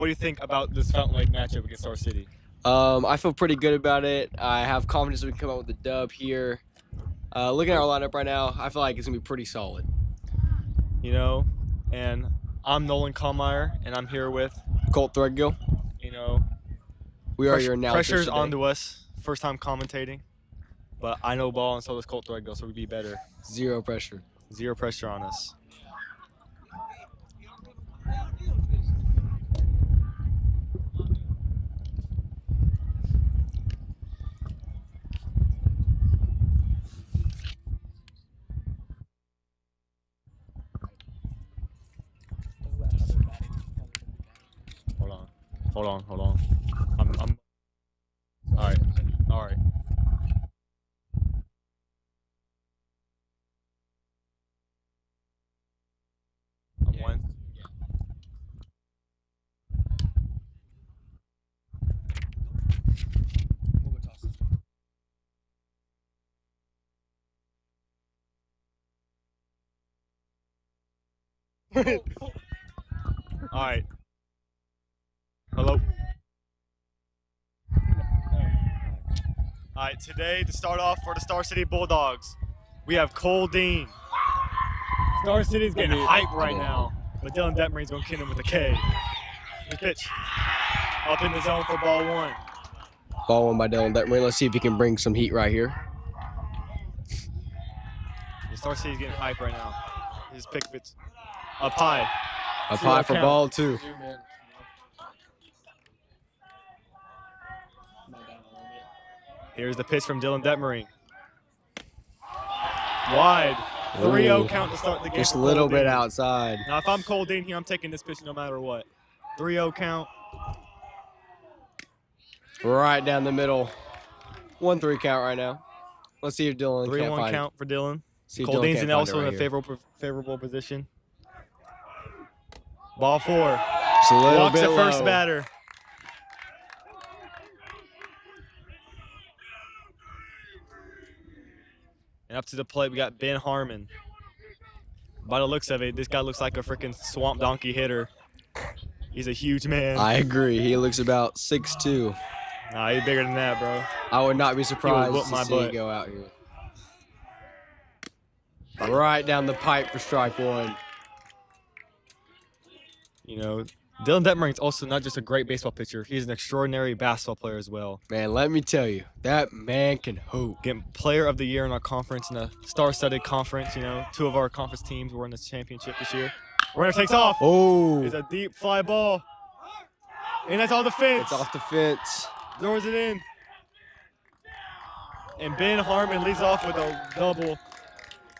What do you think about this Fountain Lake matchup against Star City? I feel pretty good about it. I have confidence we can come out with a dub here. Looking at our lineup right now, I feel like it's going to be pretty solid. You know, and I'm Nolan Kallmeyer, and I'm here with Colt Threadgill. You know, we are your announcers pressure's today. onto us. First time commentating, but I know ball, and so does Colt Threadgill, so we'd be better. Zero pressure. Zero pressure on us. Hold on. I'm all right. I'm one. All right. Hello. All right, today to start off for the Star City Bulldogs, we have Cole Dean. Star City's getting hype right now, but Dylan Detmering's going to kill him with a K. The pitch. Up in the zone for ball one. Ball one by Dylan Detmering. Let's see if he can bring some heat right here. The Star City's getting hype right now. His pick pitch. Up high. Up high for ball two. Here's the pitch from Dylan Detmering. Wide. 3-0 count to start the game. Just a little bit outside. Now, if I'm Cole Dean here, I'm taking this pitch no matter what. 3-0 count. Right down the middle. 1-3 count right now. Let's see if Dylan can find it. 3-1 count for Dylan. See if Cole Dylan Dean's also in a favorable position. Ball four. Just a little Walks bit the first low. batter. And up to the plate, we got Ben Harmon. By the looks of it, this guy looks like a freaking swamp donkey hitter. He's a huge man. I agree. He looks about 6'2". Nah, he's bigger than that, bro. I would not be surprised whoop to my see him butt. go out here. Right down the pipe for strike one. You know, Dylan Detmering's also not just a great baseball pitcher. He's an extraordinary basketball player as well. Man, let me tell you, that man can hoop. Getting player of the year in our conference, in a star-studded conference. You know, 2 of our conference teams were in this championship this year. Runner takes off. Oh. It's a deep fly ball. And that's off the fence. It's off the fence. Throws it in. And Ben Harmon leads off with a double.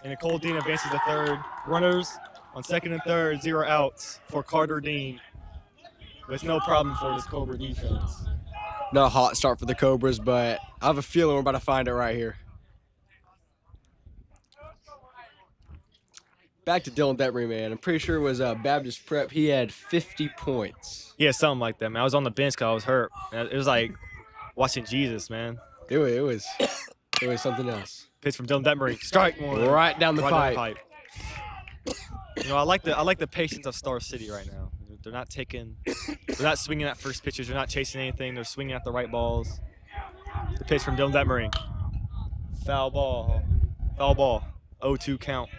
And Cole Dean advances to third. Runners on second and third, 0 outs for Carter Dean. But it's no problem for this Cobra defense. Not a hot start for the Cobras, but I have a feeling we're about to find it right here. Back to Dylan Detmering, man. I'm pretty sure it was Baptist Prep. He had 50 points. Yeah, something like that, man. I was on the bench because I was hurt. It was like watching Jesus, man. It was something else. Pitch from Dylan Detmering. Strike one. Right down the pipe. You know, I like the patience of Star City right now. They're not swinging at first pitches. They're not chasing anything. They're swinging at the right balls. The pitch from Dylan Detmering. Foul ball. 0-2 count.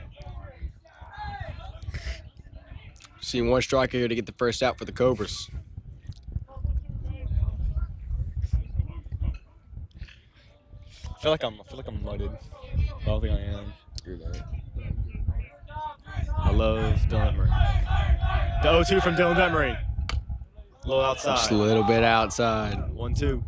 Seeing one striker here to get the first out for the Cobras. I feel like I'm mudded. I don't think I am. You're right. I love Dylan Detmering. The 0-2 from Dylan Detmering. A little outside. Just a little bit outside. 1-2.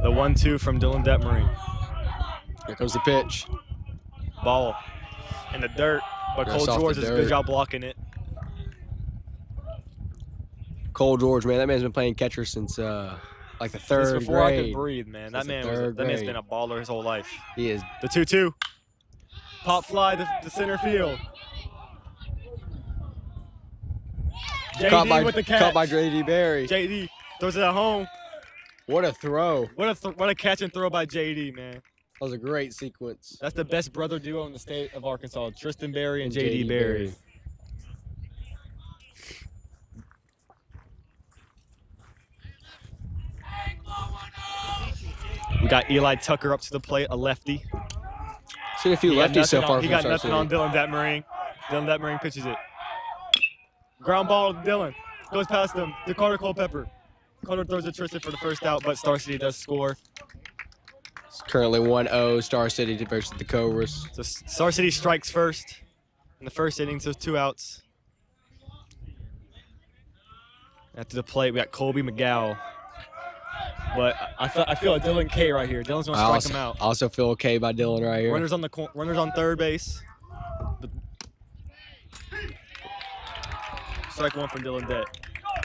The 1-2 from Dylan Detmering. Here comes the pitch. Ball in the dirt, but Just Cole off George the does a good dirt. job blocking it. Cole George, man, that man's been playing catcher since like the third Since before I grade. could breathe, man. That Since the man's third been grade. a baller his whole life. He is. The 2-2. Pop fly to center field. JD with the catch. Caught by JD Berry. JD throws it at home. What a throw. What a catch and throw by JD, man. was a great sequence. That's the best brother duo in the state of Arkansas, Tristan Berry and J.D. Berry. We got Eli Tucker up to the plate, a lefty. Seen a few lefties so far. He got nothing on Dylan Detmering. Dylan Detmering pitches it. Ground ball to Dylan. Goes past him to Carter Culpepper. Carter throws it Tristan for the first out, but Star City does score. It's currently 1-0 Star City versus the Cobras. So Star City strikes first in the first inning, so 2 outs. After the plate, we got Colby McGow. But I feel like Dylan K right here. Dylan's gonna strike him out. I also feel okay by Dylan right here. Runners on third base. Strike 1 from Dylan Det.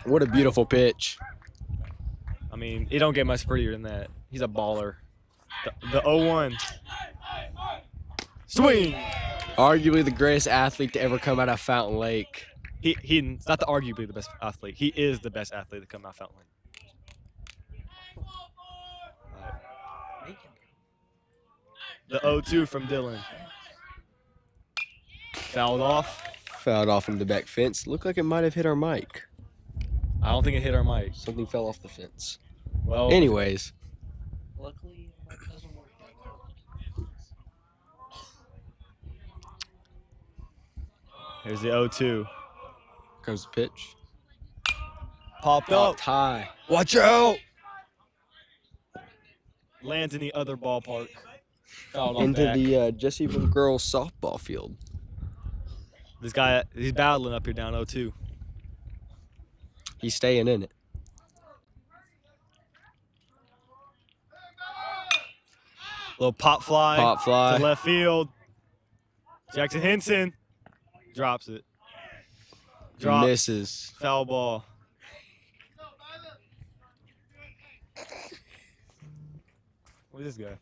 What a beautiful pitch. I mean, it don't get much prettier than that. He's a baller. The 0-1. Swing! Arguably the greatest athlete to ever come out of Fountain Lake. He's not arguably the best athlete. He is the best athlete to come out of Fountain Lake. The 0-2 from Dylan. Fouled off. Fouled off into the back fence. Looked like it might have hit our mic. I don't think it hit our mic. Something fell off the fence. Well, anyways. Luckily, it doesn't work. Here's the 0-2. Comes the pitch. Popped up. High. Watch out! Lands in the other ballpark. Fouled off Into back. the Jesseville girls softball field. This guy, he's battling up here down 0-2. He's staying in it. Little pop fly. Pop fly. To left field. Jackson Henson drops it. Drops. Misses. Foul ball. What is this guy?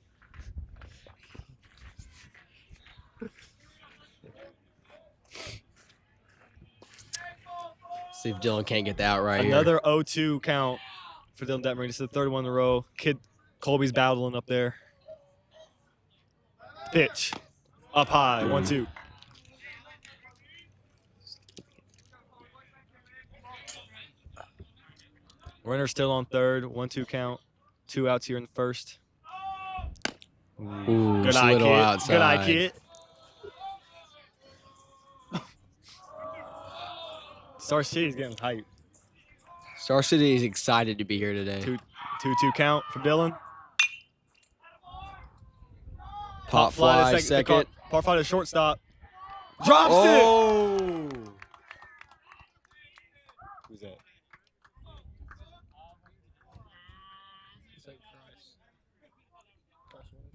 See if Dylan can't get the out right Another 0-2 count for Dylan Detmering. This is the third one in a row. Kid Colby's battling up there. Pitch. Up high. 1-2. Runner still on third. 1-2 count. 2 outs here in the first. Ooh, Good just eye, a little kid. outside. Good eye, kid. Star City's getting hype. Star City is excited to be here today. 2-2 count for Dylan. Pop fly to second. Pop fly to shortstop. Drops it. Oh! Who's that?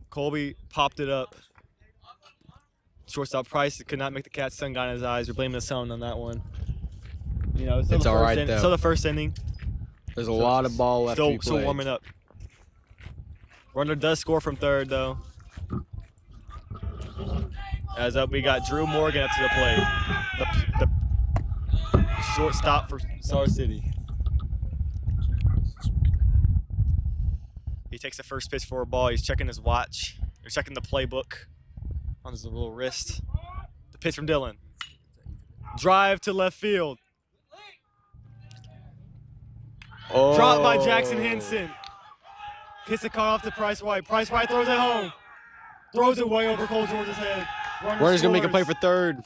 Colby popped it up. Shortstop Price could not make the catch. Sun got in his eyes. We're blaming the sun on that one. You know, It's all right, though. Still the first inning. There's a lot of ball left to be Still played. warming up. Runner does score from third, though. As up, we got Drew Morgan up to the plate. The shortstop for Star City. He takes the first pitch for a ball. He's checking his watch. He's checking the playbook on his little wrist. The pitch from Dylan. Drive to left field. Oh. Dropped by Jackson Henson. Hits the cut off to Price White. Price White throws it home. Throws it way over Cole George's head. Runner's going to make a play for third.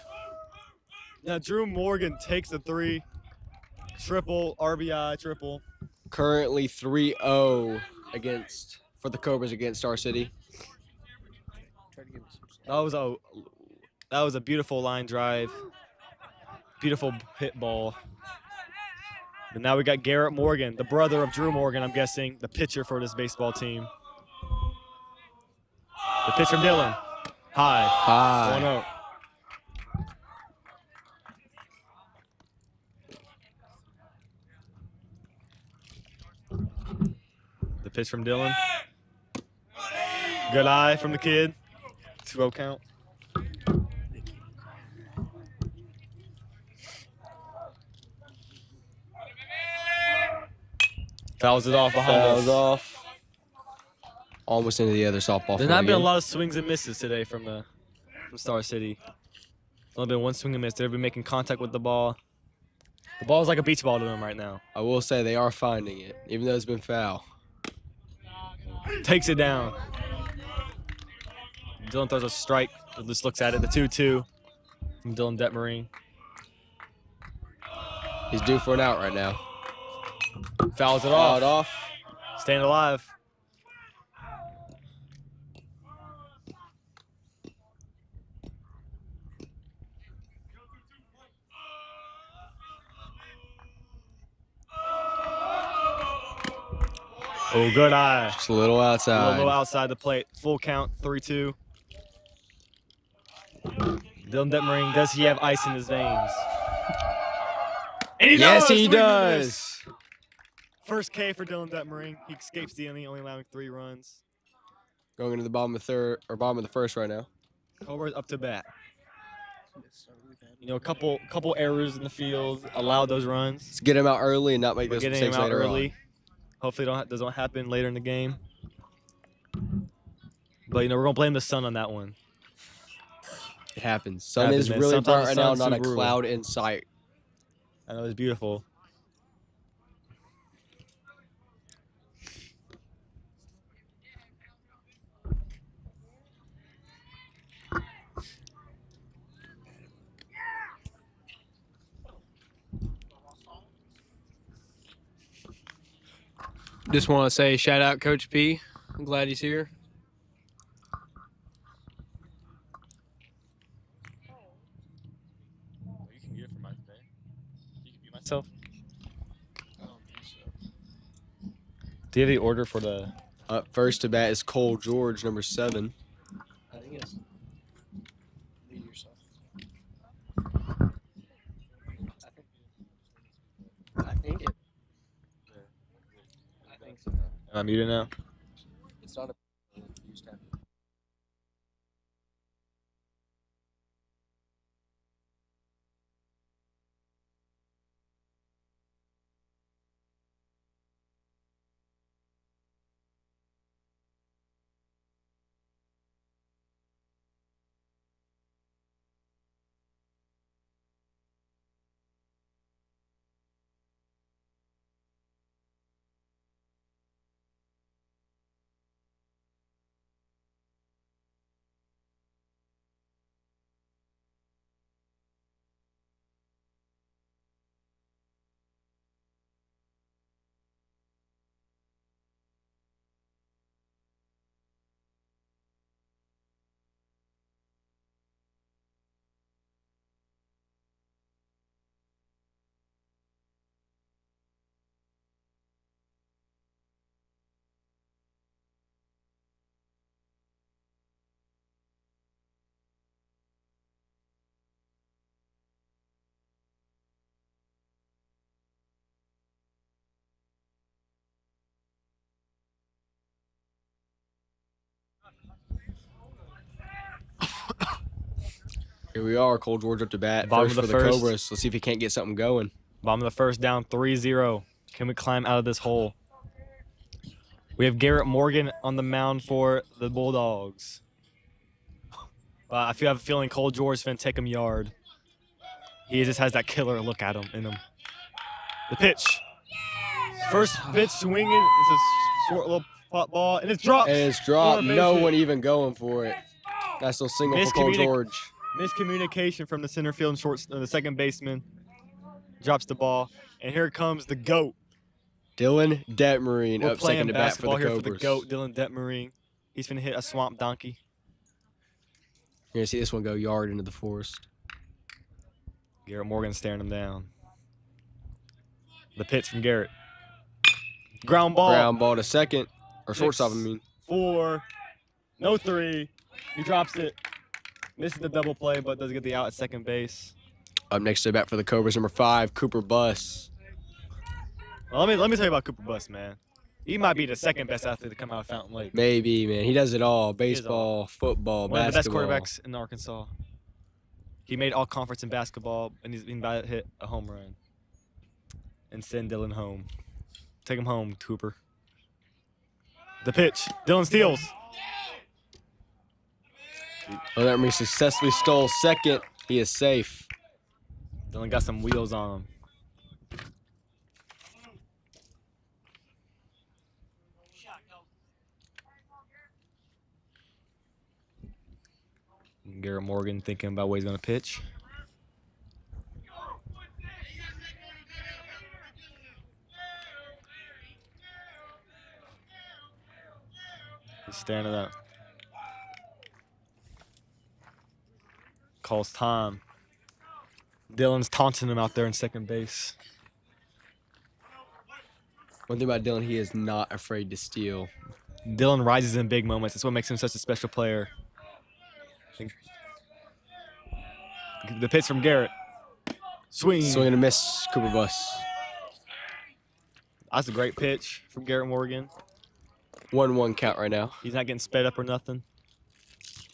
Now Drew Morgan takes the 3. Triple, RBI, triple. Currently 3-0 for the Cobras against Star City. That was a beautiful line drive. Beautiful hit ball. And now we got Garrett Morgan, the brother of Drew Morgan, I'm guessing, the pitcher for this baseball team. The pitch from Dylan. High. High. 1-0. The pitch from Dylan. Good eye from the kid. 2-0 count. Fouls it off behind us. Fouls off. Almost into the other softball. There's not been a lot of swings and misses today from Star City. Only been one swing and miss. They've been making contact with the ball. The ball is like a beach ball to them right now. I will say they are finding it, even though it's been foul. Takes it down. Dylan throws a strike. Just looks at it. The 2-2 from Dylan Detmering. He's due for an out right now. Fouls it Fouled off. off. Staying alive. Oh, good eye. Just a little outside. A little outside the plate. Full count, 3-2. Dylan Detmering, does he have ice in his veins? And he Yes, does! he Swing and does. miss. First K for Dylan Detmering. He escapes the inning, only allowing 3 runs. Going into the bottom of the first right now. Cobras up to bat. You know, a couple errors in the field allowed those runs. Let's get him out early and not make We're those getting him mistakes out later early. on. Hopefully doesn't happen later in the game. But, you know, we're going to blame the sun on that one. It happens. Sun Happens, is man. really Sometimes bright right the now, sun's not a too brutal. cloud in sight. I know, it's beautiful. Just want to say shout out Coach P. I'm glad he's here. You can get it for mine today. You can be myself. Do you have the order for the... Up first to bat is Cole George, number 7. I think it's lead yourself. I think so. Am I muted now? It's not a Here we are, Cole George up to bat. Bottom First of for the the first. Cobras. Let's see if he can't get something going. Bottom of the first, down 3-0. Can we climb out of this hole? We have Garrett Morgan on the mound for the Bulldogs. I have a feeling Cole George is going to take him yard. He just has that killer look at him in him. The pitch. First pitch swinging. It's a short little pop ball, and it's dropped. And it's dropped. For a base No hit. one even going for it. Nice little single for Cole George. Miscommunication from the center field and the second baseman. Drops the ball, and here comes the GOAT. Dylan Detmering We're up playing second to bat for the basketball here Cobras. for the GOAT, Dylan Detmering. He's going to hit a swamp donkey. You're going to see this one go yard into the forest. Garrett Morgan staring him down. The pitch from Garrett. Ground ball. Ground ball to second. Or shortstop, I mean. 4, no 3. He drops it. Misses the double play, but does get the out at second base. Up next to bat for the Cobras, number 5, Cooper Buss. Well, let me tell you about Cooper Buss, man. He might be the second best athlete to come out of Fountain Lake. Maybe, man. He does it all. does it all. Baseball, football, One of the best basketball. quarterbacks in Arkansas. He made all conference in basketball, and he's about to hit a home run. And send Dylan home. Take him home, Cooper. The pitch. Dylan steals. Oh, that means successfully stole second. He is safe. Dylan got some wheels on him. Garrett Morgan thinking about what he's going to pitch. He's standing up. Calls time. Dylan's taunting him out there in second base. One thing about Dylan, he is not afraid to steal. Dylan rises in big moments. That's what makes him such a special player. The pitch from Garrett. Swing. Swing and a miss, Cooper Bus. That's a great pitch from Garrett Morgan. 1-1 count right now. He's not getting sped up or nothing.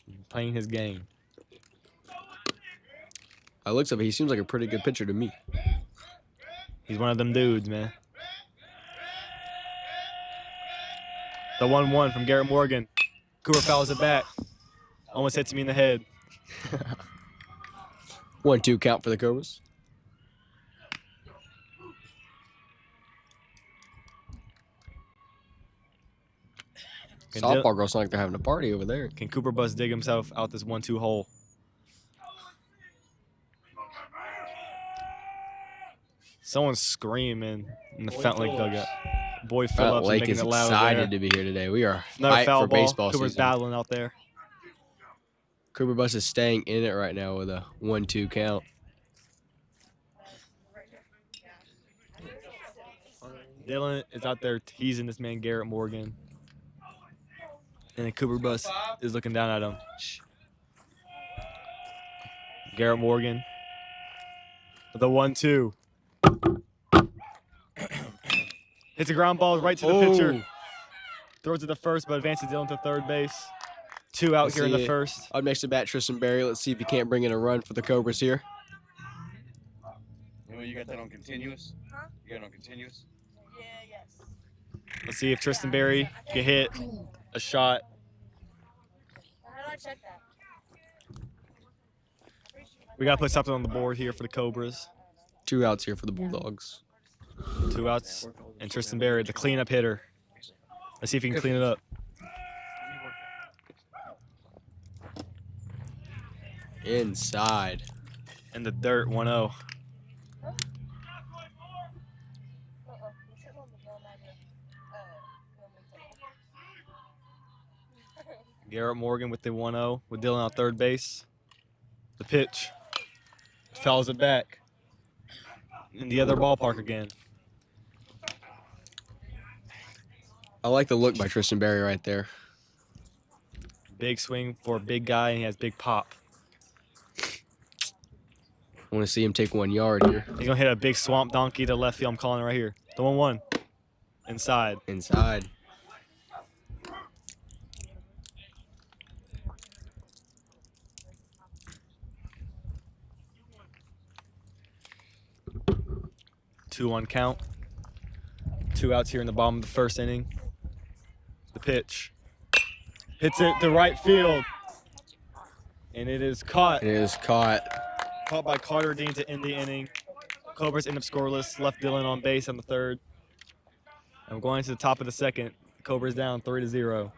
He's playing his game. Looks like he seems like a pretty good pitcher to me. He's one of them dudes, man. The 1-1 from Garrett Morgan. Cooper fouls it back. Almost hits me in the head. 1-2 count for the Cobras. Softball girls sound like they're having a party over there. Can Cooper Bus dig himself out this 1-2 hole? Someone's screaming in the Fountain Lake dugout. Boy Phillips Lake making is it loud excited there. to be here today. We are Another hyped foul for ball. baseball Cooper's season. battling out there. Cooper Bus is staying in it right now with a 1-2 count. Dylan is out there teasing this man Garrett Morgan. And then Cooper Bus is looking down at him. Garrett Morgan with a 1-2. Hits a ground ball right to the pitcher. Throws it to first, but advances Dylan to third base. 2 out here in the first. Up next to bat, Tristan Berry. Let's see if he can't bring in a run for the Cobras here. You got that on continuous? Huh? You got it on continuous? Yeah, yes. Let's see if Tristan Berry can hit a shot. How do I check that? We got to put something on the board here for the Cobras. 2 outs here for the Bulldogs. 2 outs. And Tristan Berry, the cleanup hitter. Let's see if he can clean it up. Inside. In the dirt, 1-0. Garrett Morgan with the 1-0 with Dylan on third base. The pitch. Fouls it back. In the other ballpark again. I like the look by Tristan Berry right there. Big swing for a big guy, and he has big pop. I want to see him take 1 yard here. He's going to hit a big swamp donkey to left field. I'm calling it right here. The 1-1. Inside. Inside. Two on count. 2 outs here in the bottom of the first inning. The pitch. Hits it to right field. And it is caught. It is caught. Caught by Carter Dean to end the inning. Cobras end up scoreless. Left Dylan on base on the third. And going to the top of the second. Cobras down 3-0.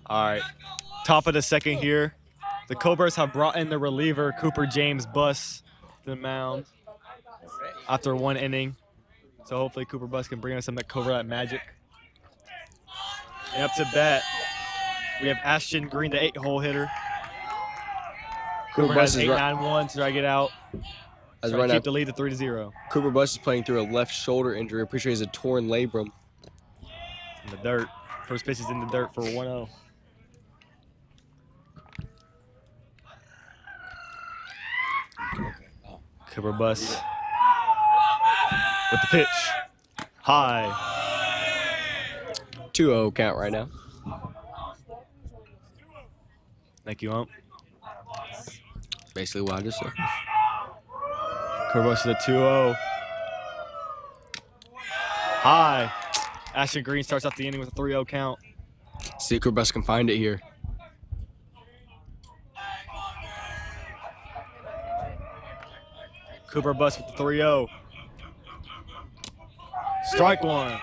All right, top of the second here. The Cobras have brought in the reliever, Cooper James Buss, to the mound after 1 inning. So hopefully Cooper Buss can bring us some Cobra magic. And up to bat, we have Ashton Green, the 8-hole hitter. Cooper has 8-9-1 to try to get out. As Try right to now, keep the lead to 3-0. Cooper Buss is playing through a left shoulder injury. I'm pretty sure he has a torn labrum. In the dirt. First pitch is in the dirt for 1-0. Cooper Buss with the pitch. High. 2-0 count right now. Thank you, Ump. Basically what I just said. Cooper Buss with a 2-0. High. Ashton Green starts off the inning with a 3-0 count. See if Cooper Buss can find it here. Cooper Buss with the 3-0. Strike one.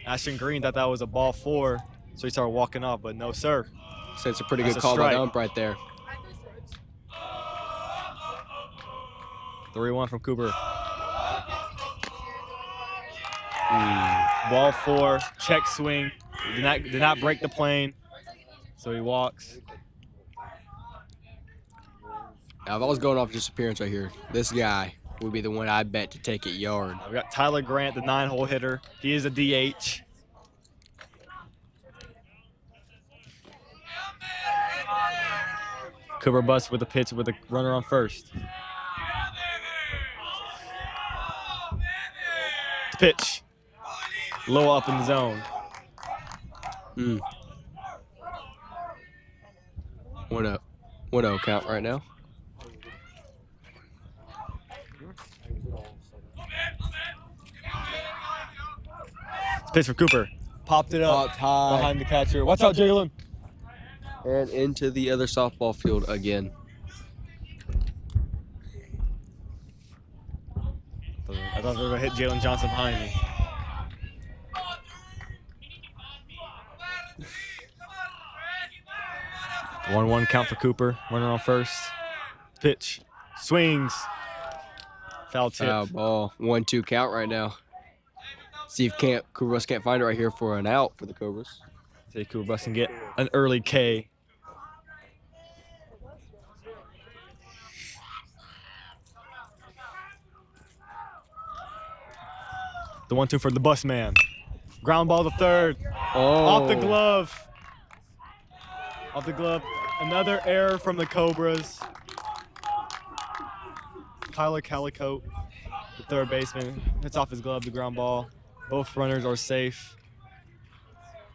Ashton Green thought that was a ball 4, so he started walking off, but no, sir. So it's a pretty That's good a call by strike. the ump right there. 3-1 from Cooper. Ball 4, check swing. Did not break the plane, so he walks. Now, if I was going off just appearance right here, this guy would be the one I bet to take it yard. We got Tyler Grant, the 9-hole hitter. He is a DH. Cooper Buss with a pitch with a runner on first. The pitch. Low up in the zone. 1-0. 1-0 count right now. Pitch from Cooper. Popped it up Popped high. behind the catcher. Watch out, Jalen. And into the other softball field again. I thought they were going to hit Jalen Johnson behind me. The 1-1 count for Cooper. Runner on first. Pitch. Swings. Foul tip. Foul ball. 1-2 count right now. See if Cooper Buss can't find it right here for an out for the Cobras. See if Cooper Buss can get an early K. The 1-2 for the Bus man. Ground ball to third. Oh. Off the glove. Off the glove. Another error from the Cobras. Tyler Calicote, the third baseman, hits off his glove, the ground ball. Both runners are safe.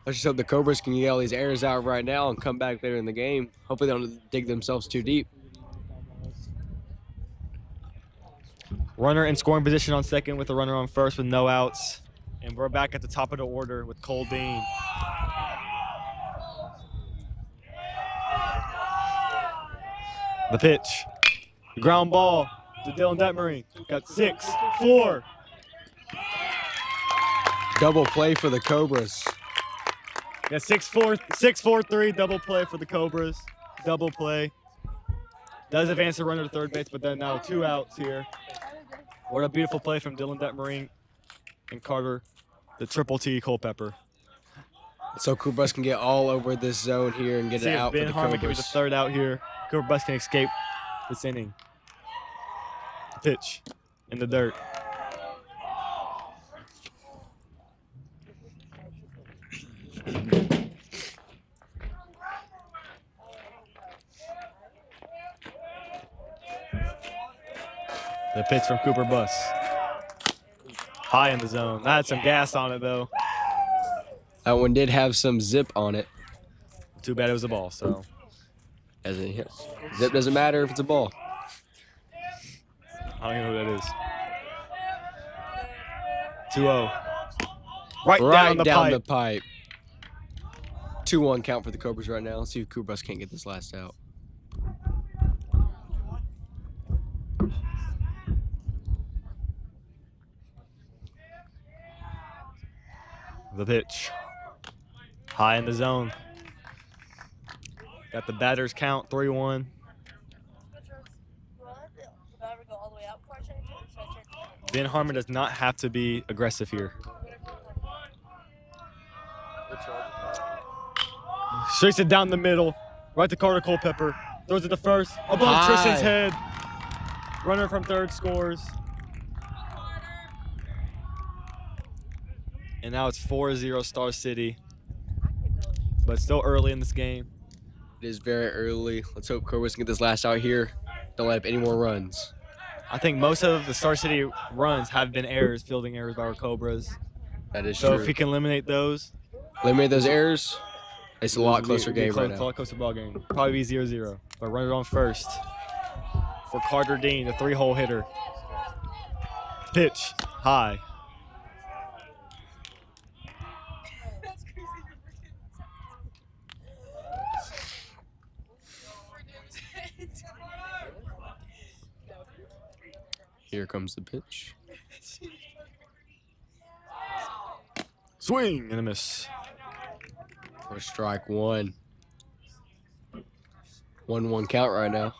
Let's just hope the Cobras can get all these errors out right now and come back later in the game. Hopefully they don't dig themselves too deep. Runner in scoring position on second with a runner on first with no outs. And we're back at the top of the order with Cole Dean. The pitch. Ground ball to Dylan Detmering. Got 6-4. Double play for the Cobras. Yeah, 6-4-3 double play for the Cobras. Double play. Does advance the runner to third base, but then now 2 outs here. What a beautiful play from Dylan Detmering and Carter, the triple T Culpepper. So Cooper Buss can get all over this zone here and get See it if out for Ben the Harmon can be Cobras. the third out here. Cooper Buss can escape this inning. Pitch in the dirt. The pitch from Cooper Buss. High in the zone. That had some gas on it, though. That one did have some zip on it. Too bad it was a ball, so. As in, zip doesn't matter if it's a ball. I don't even know who that is. 2-0. Right down the pipe. 2-1 count for the Cobras right now. Let's see if Cooper Buss can't get this last out. The pitch. High in the zone. Got the batter's count, 3-1. Ben Harmon does not have to be aggressive here. Streaks it down the middle, right to Carter Culpepper. Throws it to first, above High. Tristan's head. Runner from third scores. And now it's 4-0 Star City. But still early in this game. It is very early. Let's hope Cobras can get this last out here. Don't let up any more runs. I think most of the Star City runs have been errors, fielding errors by our Cobras. That is So true. if we can eliminate those, Eliminate those errors, it's a lot closer game right A now. lot closer ball game. Probably be 0-0. But run it on first for Carter Dean, the 3-hole hitter. Pitch high. Here comes the pitch. Swing and a miss. For strike one. 1-1 count right now.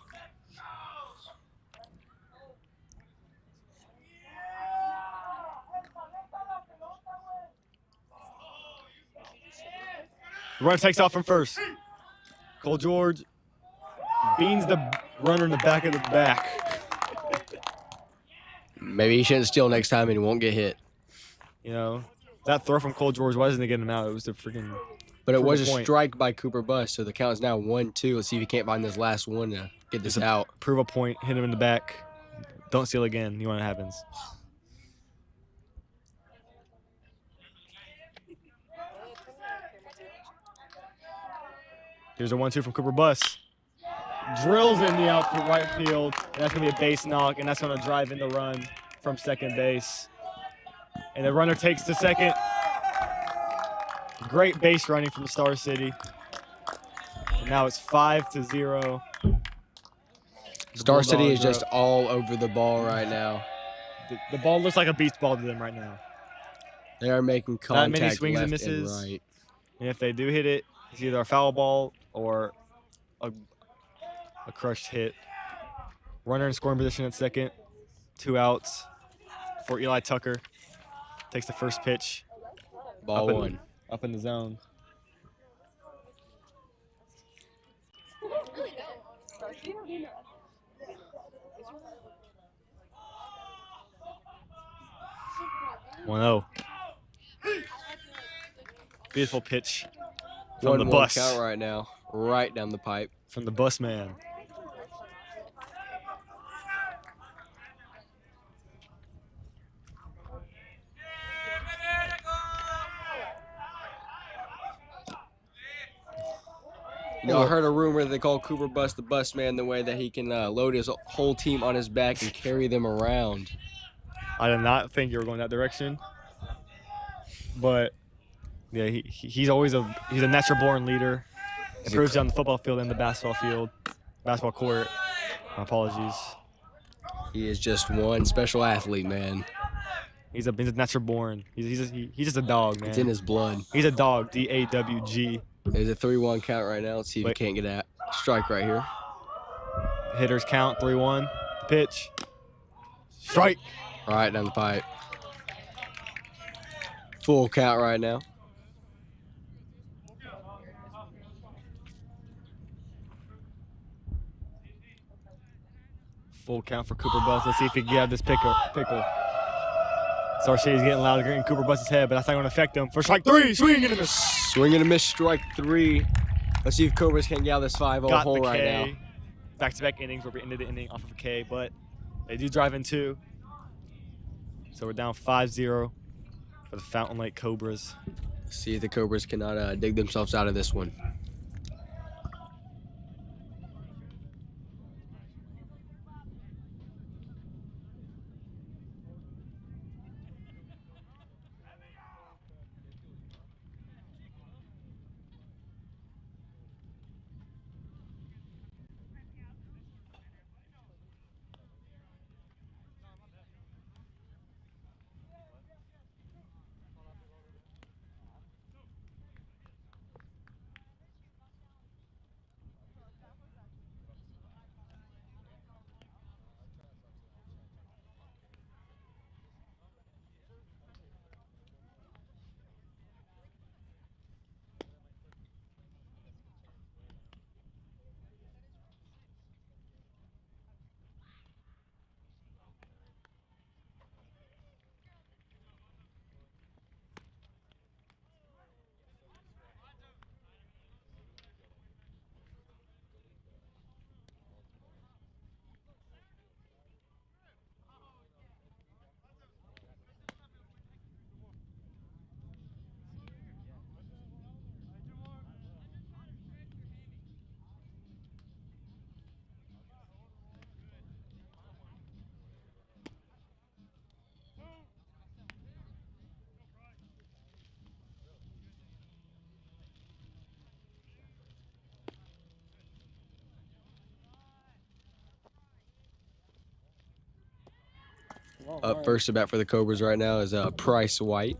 The runner takes off from first. Cole George beans the runner in the back of the back. Maybe he shouldn't steal next time and he won't get hit. You know, that throw from Cole George wasn't to get him out. It was the freaking. But it Prove was a a point. strike by Cooper Bus, so the count is now 1-2. Let's see if he can't find this last one to get this out. Prove a point, hit him in the back. Don't steal again. You know what happens. Here's a 1-2 from Cooper Bus. Drills in the outfield right field. And that's going to be a base knock, and that's going to drive in the run from second base. And the runner takes to second. Great base running from Star City. And now it's 5-0. The Star City is Bulldogs are just up. all over the ball right now. The ball looks like a beach ball to them right now. They are making Not contact many swings and left and misses. right. And if they do hit it, it's either a foul ball or a crushed hit. Runner in scoring position at second. 2 outs for Eli Tucker. Takes the first pitch. Ball Up in- one. Up in the zone. One zero. Beautiful pitch from the 1-1 bus. count right now. Right down the pipe. From the bus man. You know, I heard a rumor that they call Cooper Bus the bus man the way that he can load his whole team on his back and carry them around. I did not think you were going that direction. But yeah, he's always he's a natural born leader. It proves it on the football field and the basketball court. My apologies. He is just one special athlete, man. He's a natural born. He's just a dog, man. It's in his blood. He's a dog. DAWG. There's a 3-1 count right now. Let's see if Wait. he can't get a strike right here. Hitters count 3-1. Pitch. Strike. Right down the pipe. Full count right now. Full count for Cooper Bus. Let's see if he can get this pickle. Star City's getting loud, getting Cooper Bus's head, but that's not going to affect him. For strike 3, swing and a miss. Swing and a miss, strike 3. Let's see if Cobras can get out of this 5-0 Got hole the right now. K. Back-to-back innings where we ended the inning off of a K, but they do drive in 2. So we're down 5-0 for the Fountain Lake Cobras. See if the Cobras cannot dig themselves out of this one. Up first to bat for the Cobras right now is Price White.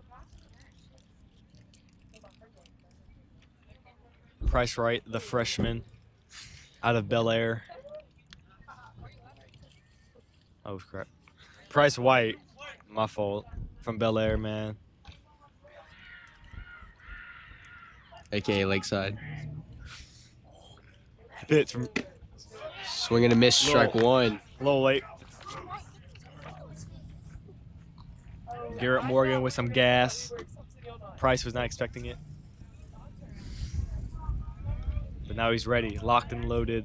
Price Wright, the freshman out of Bel Air. Oh, crap. Price White, my fault, from Bel Air, man. AKA Lakeside. Pitch from Swing and a miss, strike one. a little late. Garrett Morgan with some gas. Price was not expecting it. But now he's ready, locked and loaded.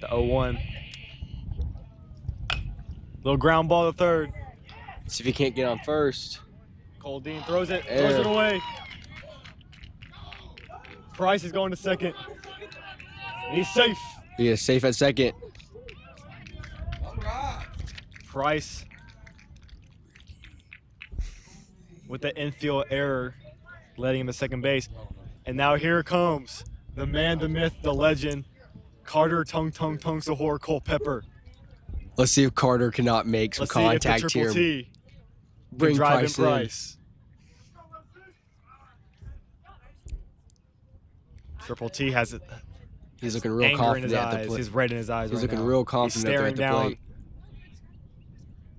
The 0-1. Little ground ball to third. See if he can't get on first. Cole Dean throws it Air. away. Price is going to second. He's safe. He is safe at second. Price with the infield error, letting him to second base. And now here comes the man, the myth, the legend, Carter Tung Sahor Culpepper. Let's see if Carter cannot make some Let's see if the contact Triple here. T Bring can drive in Price in. Price. Triple T has He's looking real anger in confident his at the eyes. plate. He's red in his eyes He's right looking now. real He's confident there staring at the down plate.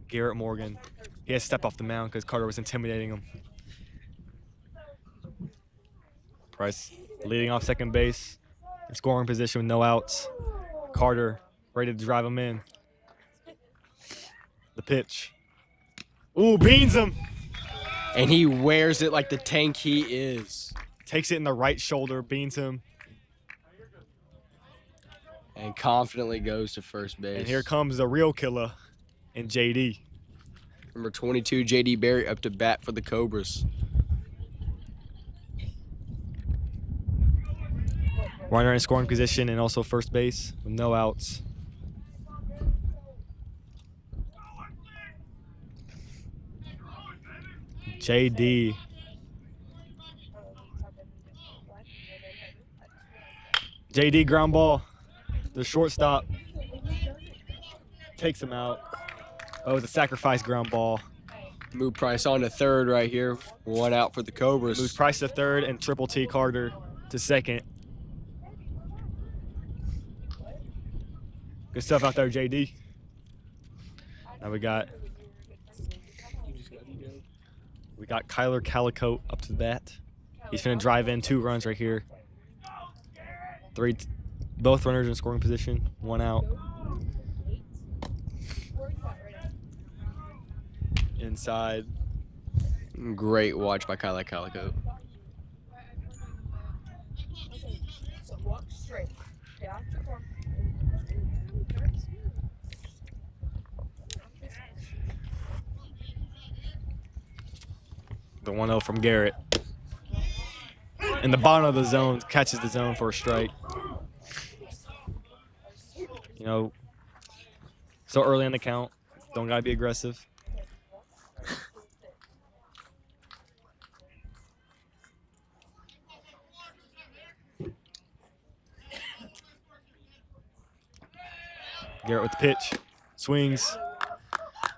Garrett Morgan. He has to step off the mound because Carter was intimidating him. Price leading off second base, in scoring position with no outs. Carter ready to drive him in. The pitch. Ooh, beans him. And he wears it like the tank he is. Takes it in the right shoulder, beans him. And confidently goes to first base. And here comes the real killer in JD. Number 22, JD Barry, up to bat for the Cobras. Runner in scoring position and also first base with no outs. JD. JD ground ball. The shortstop takes him out. Oh, it was a sacrifice ground ball. Move Price on to third right here. One out for the Cobras. Moves Price to third and Triple T Carter to second. Good stuff out there, JD. Now we got Kyler Calicote up to the bat. He's gonna drive in 2 runs right here. Both runners in scoring position, 1 out. Inside. Great watch by Kyle Calico. The 1-0 from Garrett. In the bottom of the zone, catches the zone for a strike. You know, so early in the count, don't gotta be aggressive. Garrett with the pitch, swings,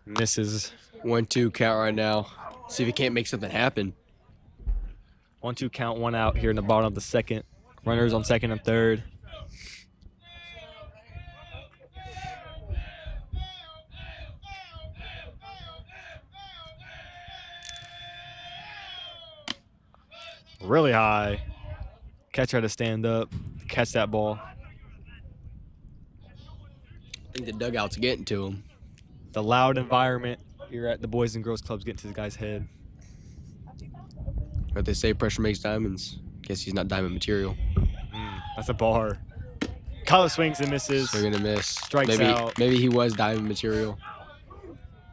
misses. 1-2 count right now. See if he can't make something happen. 1-2 count, 1 out here in the bottom of the second. Runners on second and third. Really high. Catcher had to stand up, catch that ball. I think the dugout's getting to him. The loud environment here at the Boys and Girls Club's getting to the guy's head. But they say pressure makes diamonds. Guess he's not diamond material. That's a bar. Kyler swings and misses Swing and a miss. Strikes out. Maybe he was diamond material.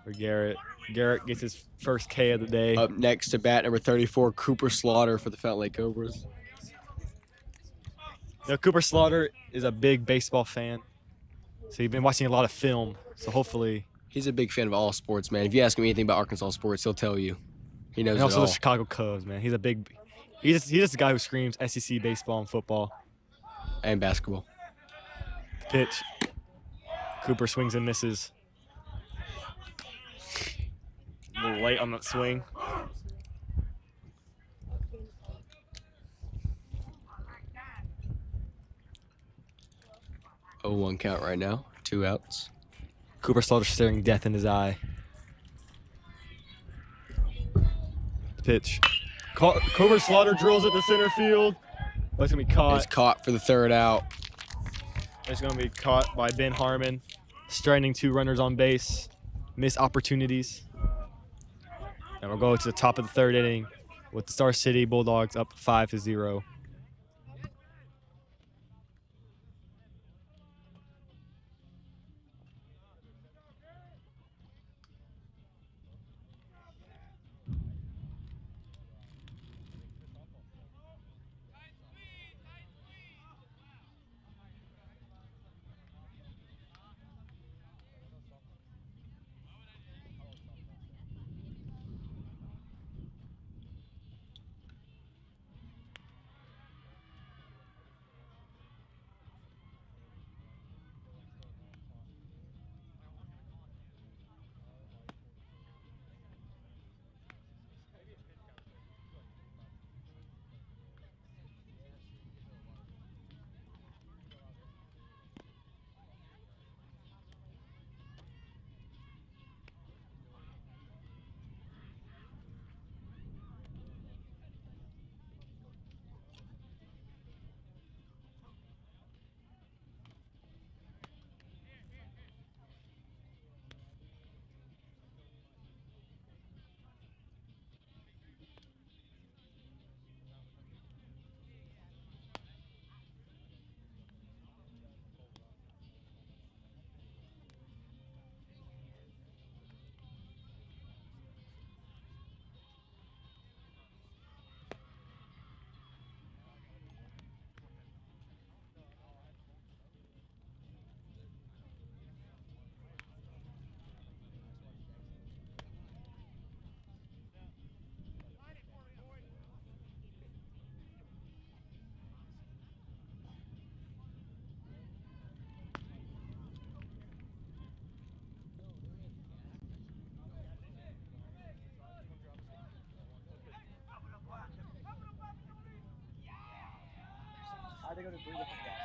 for Garrett. Garrett gets his first K of the day. Up next to bat number 34, Cooper Slaughter for the Fountain Lake Cobras. You know, Cooper Slaughter is a big baseball fan, so he's been watching a lot of film. So hopefully, He's a big fan of all sports, man. If you ask him anything about Arkansas sports, he'll tell you. He knows and it also all. the Chicago Cubs, man. He's just a guy who screams SEC baseball and football. And basketball. Pitch. Cooper swings and misses. A little late on that swing. Oh, 1 count right now. 2 outs. Cooper Slaughter staring death in his eye. Pitch. Cooper Slaughter drills it to center field. But it's going to be caught. It's caught for the 3rd out. It's going to be caught by Ben Harmon. Stranding 2 runners on base. Missed opportunities. And we'll go to the top of the 3rd inning with the Star City Bulldogs up 5-0.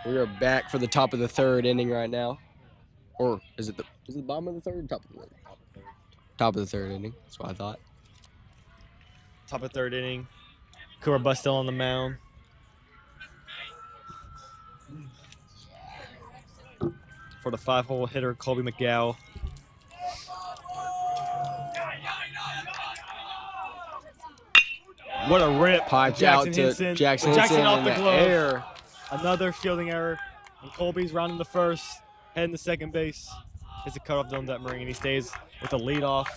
We are back for the top of the 3rd inning right now. Or is it the bottom of the 3rd? Top of the 3rd. Top of the 3rd inning. That's what I thought. Top of 3rd inning. Cooper Bus still on the mound. For the 5-hole hitter, Colby McGow. What a rip. Piped Jackson out to Henson. Jackson Jackson Henson off in the the glove. air. Another fielding error. And Colby's rounding the 1st, heading to second base. Hits a cutoff dome that ring, and he stays with a leadoff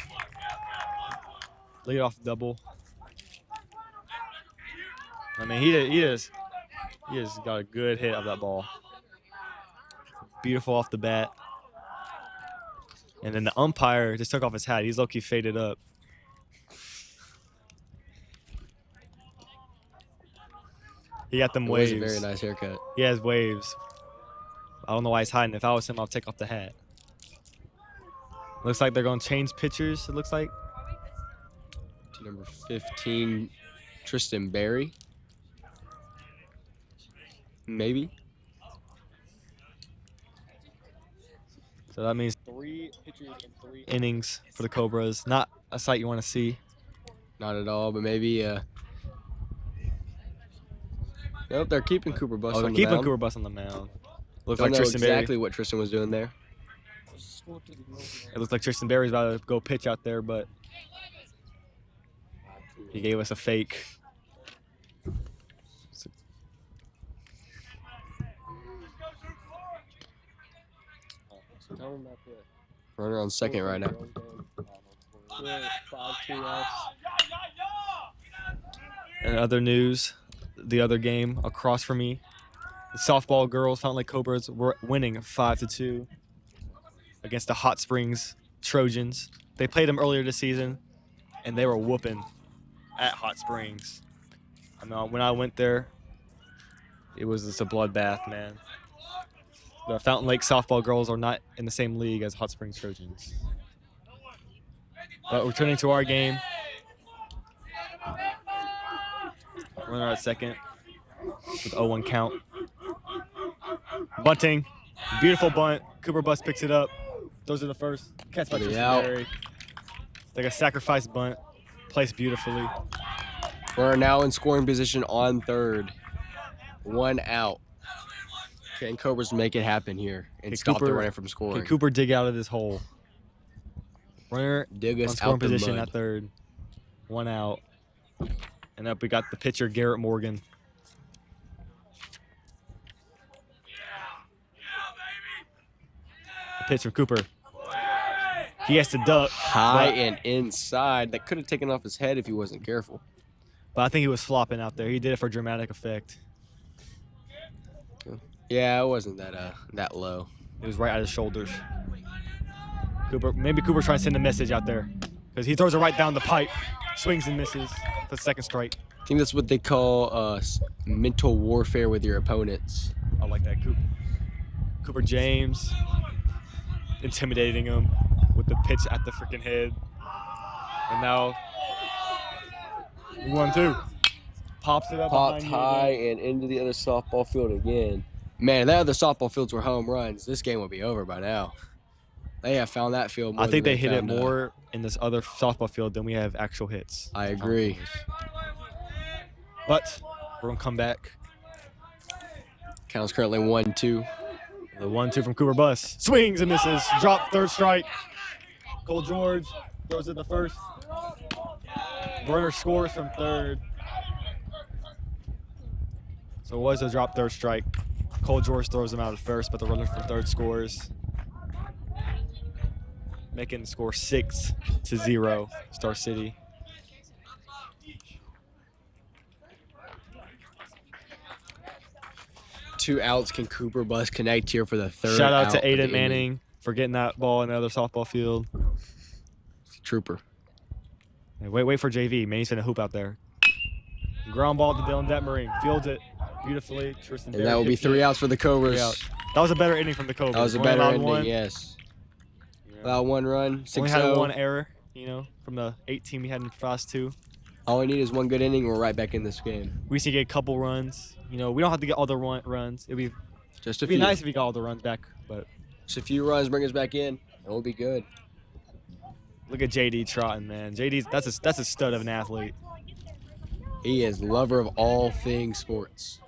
double. I mean, he just got a good hit of that ball. Beautiful off the bat. And then the umpire just took off his hat. He's low-key faded up. He got them It was waves. a very nice haircut. He has waves. I don't know why he's hiding. If I was him, I'll take off the hat. Looks like they're going to change pitchers, it looks like. To number 15, Tristan Berry. Maybe. So that means 3 pitchers in 3 innings for the Cobras. Not a sight you want to see. Not at all, but maybe. Nope, they're keeping Cooper Bus on They're the keeping mound. Cooper Bus on the mound. Looks Don't like know Tristan exactly Berry. what Tristan was doing there. It looks like Tristan Berry's about to go pitch out there, but he gave us a fake. Runner on second right now. And other news, the other game across from me, the softball girls, Fountain Lake Cobras, were winning 5-2 against the Hot Springs Trojans. They played them earlier this season, and they were whooping at Hot Springs. I mean, when I went there, it was just a bloodbath, man. The Fountain Lake softball girls are not in the same league as Hot Springs Trojans. But returning to our game. Runner at second with 0-1 count. Bunting. Beautiful bunt. Cooper Bus picks it up. Throws it to first. Catch by Tristan out. Berry. Like a sacrifice bunt. Placed beautifully. We're now in scoring position on third. 1 out. Can Cobras make it happen here and Can stop the Cooper- runner from scoring? Can Cooper dig out of this hole? Runner Dig on us scoring out the position mud. at third. 1 out. And up we got the pitcher, Garrett Morgan. The pitch from Cooper. He has to duck. High but- and inside. That could have taken off his head if he wasn't careful. But I think he was flopping out there. He did it for dramatic effect. Yeah, it wasn't that low. It was right at his shoulders. Maybe Cooper's trying to send a message out there. Because he throws it right down the pipe. Swings and misses for the second strike. I think that's what they call mental warfare with your opponents. I like that. Cooper James intimidating him with the pitch at the freaking head. And now 1-2. Pops it up. Popped behind you high again. and into the other softball field again. Man, if that other softball fields were home runs, this game would be over by now. They have found that field more I think than they hit it found, more in this other softball field than we have actual hits. I agree. But we're going to come back. Count's currently 1-2. The 1-2 from Cooper Bus. Swings and misses. Drop, third strike. Cole George throws it to first. Runner scores from third. So it was a drop, third strike. Cole George throws him out at first, but the runner from third scores. Making the score 6-0, Star City. Two outs. Can Cooper Bus connect here for the third Shout out to of the Aiden inning? Manning for getting that ball in the other softball field. Trooper. Hey, wait for JV. Manny's gonna hoop out there. Ground ball to Dylan Detmering. Fields it beautifully. Tristan And Berry that will be kicks it. 3 outs for the Cobras. 3 outs. That was a better inning from the Cobras. That was a Only better allowed ending, one. yes. Yeah. Allowed 1 run, 6-0. Only had 1 error, from the 18 we had in the first 2. All we need is 1 good inning. We're right back in this game. We used to get a couple runs. We don't have to get all the runs. It'd Just a be few. nice if we got all the runs back, but Just a few runs, bring us back in. It will be good. look at JD trotting, man. JD's that's a stud of an athlete. He is lover of all things sports.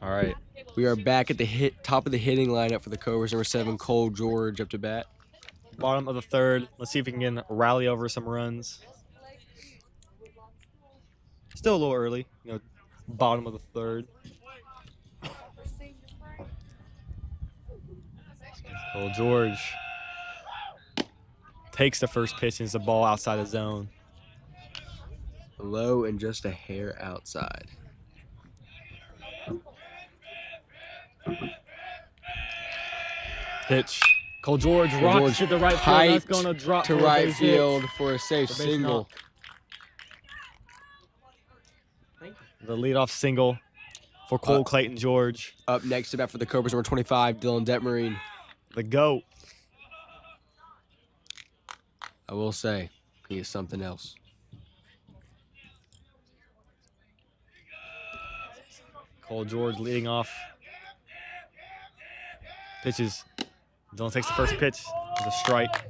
All right. We are back at the top of the hitting lineup for the Cobras. Number 7, Cole George up to bat. Bottom of the third. Let's see if we can rally over some runs. Still a little early, bottom of the third. Cole George takes the first pitch and it's a ball outside the zone. Low and just a hair outside. Pitch. Cole George Cole rocks George to the right field. That's piped going to drop to for a right base hit. field for a safe For base single. knock. The leadoff single for Cole Clayton George. Up next to bat for the Cobras, number 25, Dylan Detmarine. The GOAT. I will say, he is something else. Cole George leading off. Pitches. Dylan takes the first pitch. It's a strike.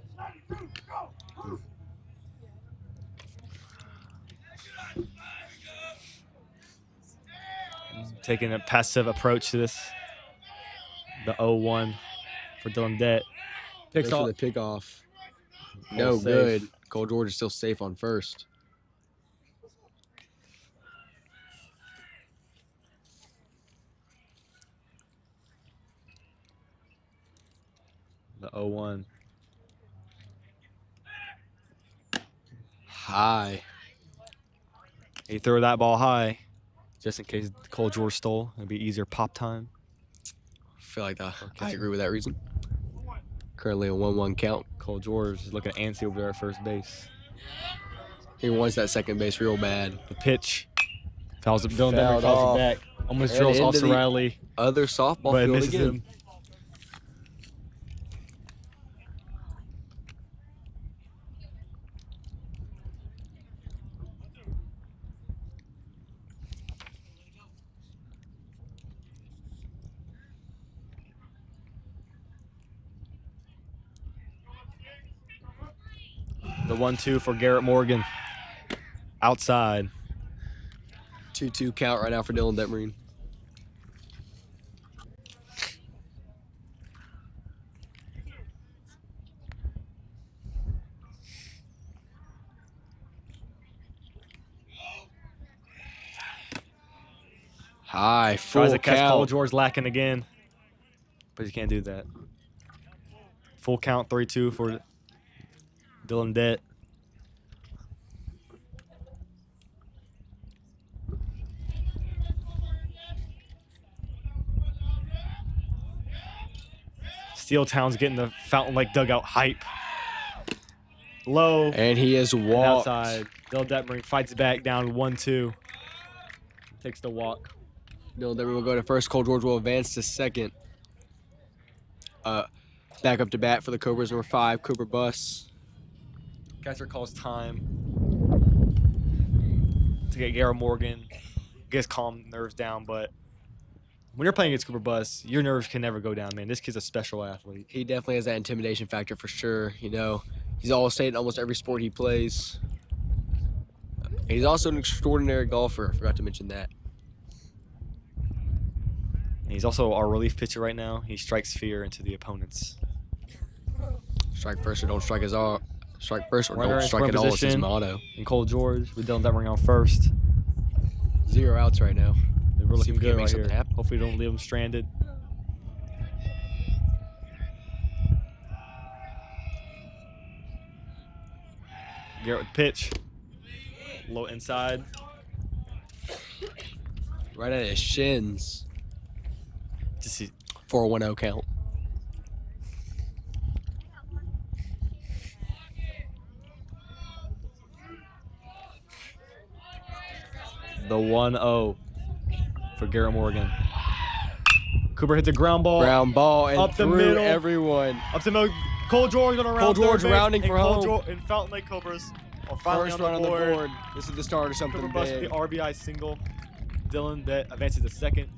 Taking a passive approach to this. The 0-1 for Dylan Det. Picks Goes off. for the pickoff. Cole No safe. good. Cole George is still safe on first. The 0-1. High. He threw that ball high just in case Cole George stole. It'd be easier pop time. I feel like I agree with that reason. Currently a 1-1 count. Cole George is looking antsy over there at first base. He wants that second base real bad. The pitch. Fouls it. Dylan Fouled Denver fouls off. it back. Almost And drills into Officer the Riley, Other softball but it field misses again. him. The 1-2 for Garrett Morgan. Outside. 2-2 count right now for Dylan Detmarine. High, full Tries to catch Cole count. George lacking again, but you can't do that. Full count, 3-2 for Dylan Det. Steel Town's getting the Fountain Lake dugout hype. Low And he is and walked. outside. Dylan Detmarine fights back down 1-2. Takes the walk. Dylan Detmarine will go to first. Cole George will advance to second. Back up to bat for the Cobras, number 5, Cooper Bus. Catcher calls time to get Garrett Morgan, gets calm nerves down, but when you're playing against Cooper Bus, your nerves can never go down, man. This kid's a special athlete. He definitely has that intimidation factor for sure. You know, he's all state in almost every sport he plays. And he's also an extraordinary golfer. I forgot to mention that. And he's also our relief pitcher right now. He strikes fear into the opponents. Strike first or don't strike is all. Strike first or Runner don't in strike scoring at all is his position. motto. And Cole George with Dylan Detmarine on first. 0 outs right now. We're See looking if we good can make right here. something happen. Hopefully, we don't leave them stranded. Garrett with pitch. Low inside. Right at his shins Just see. for a 1-0 count. The 1-0 for Garrett Morgan. Cooper hits a ground ball. Ground ball and Up the through middle. everyone. Up to middle. Cole George on a round. Cole George third base, rounding and for Cole home. George and Fountain Lake Cobras are finally First on run the on board. the board. This is the start of something Cooper Bus with big. the RBI single. Dylan Det advances to second.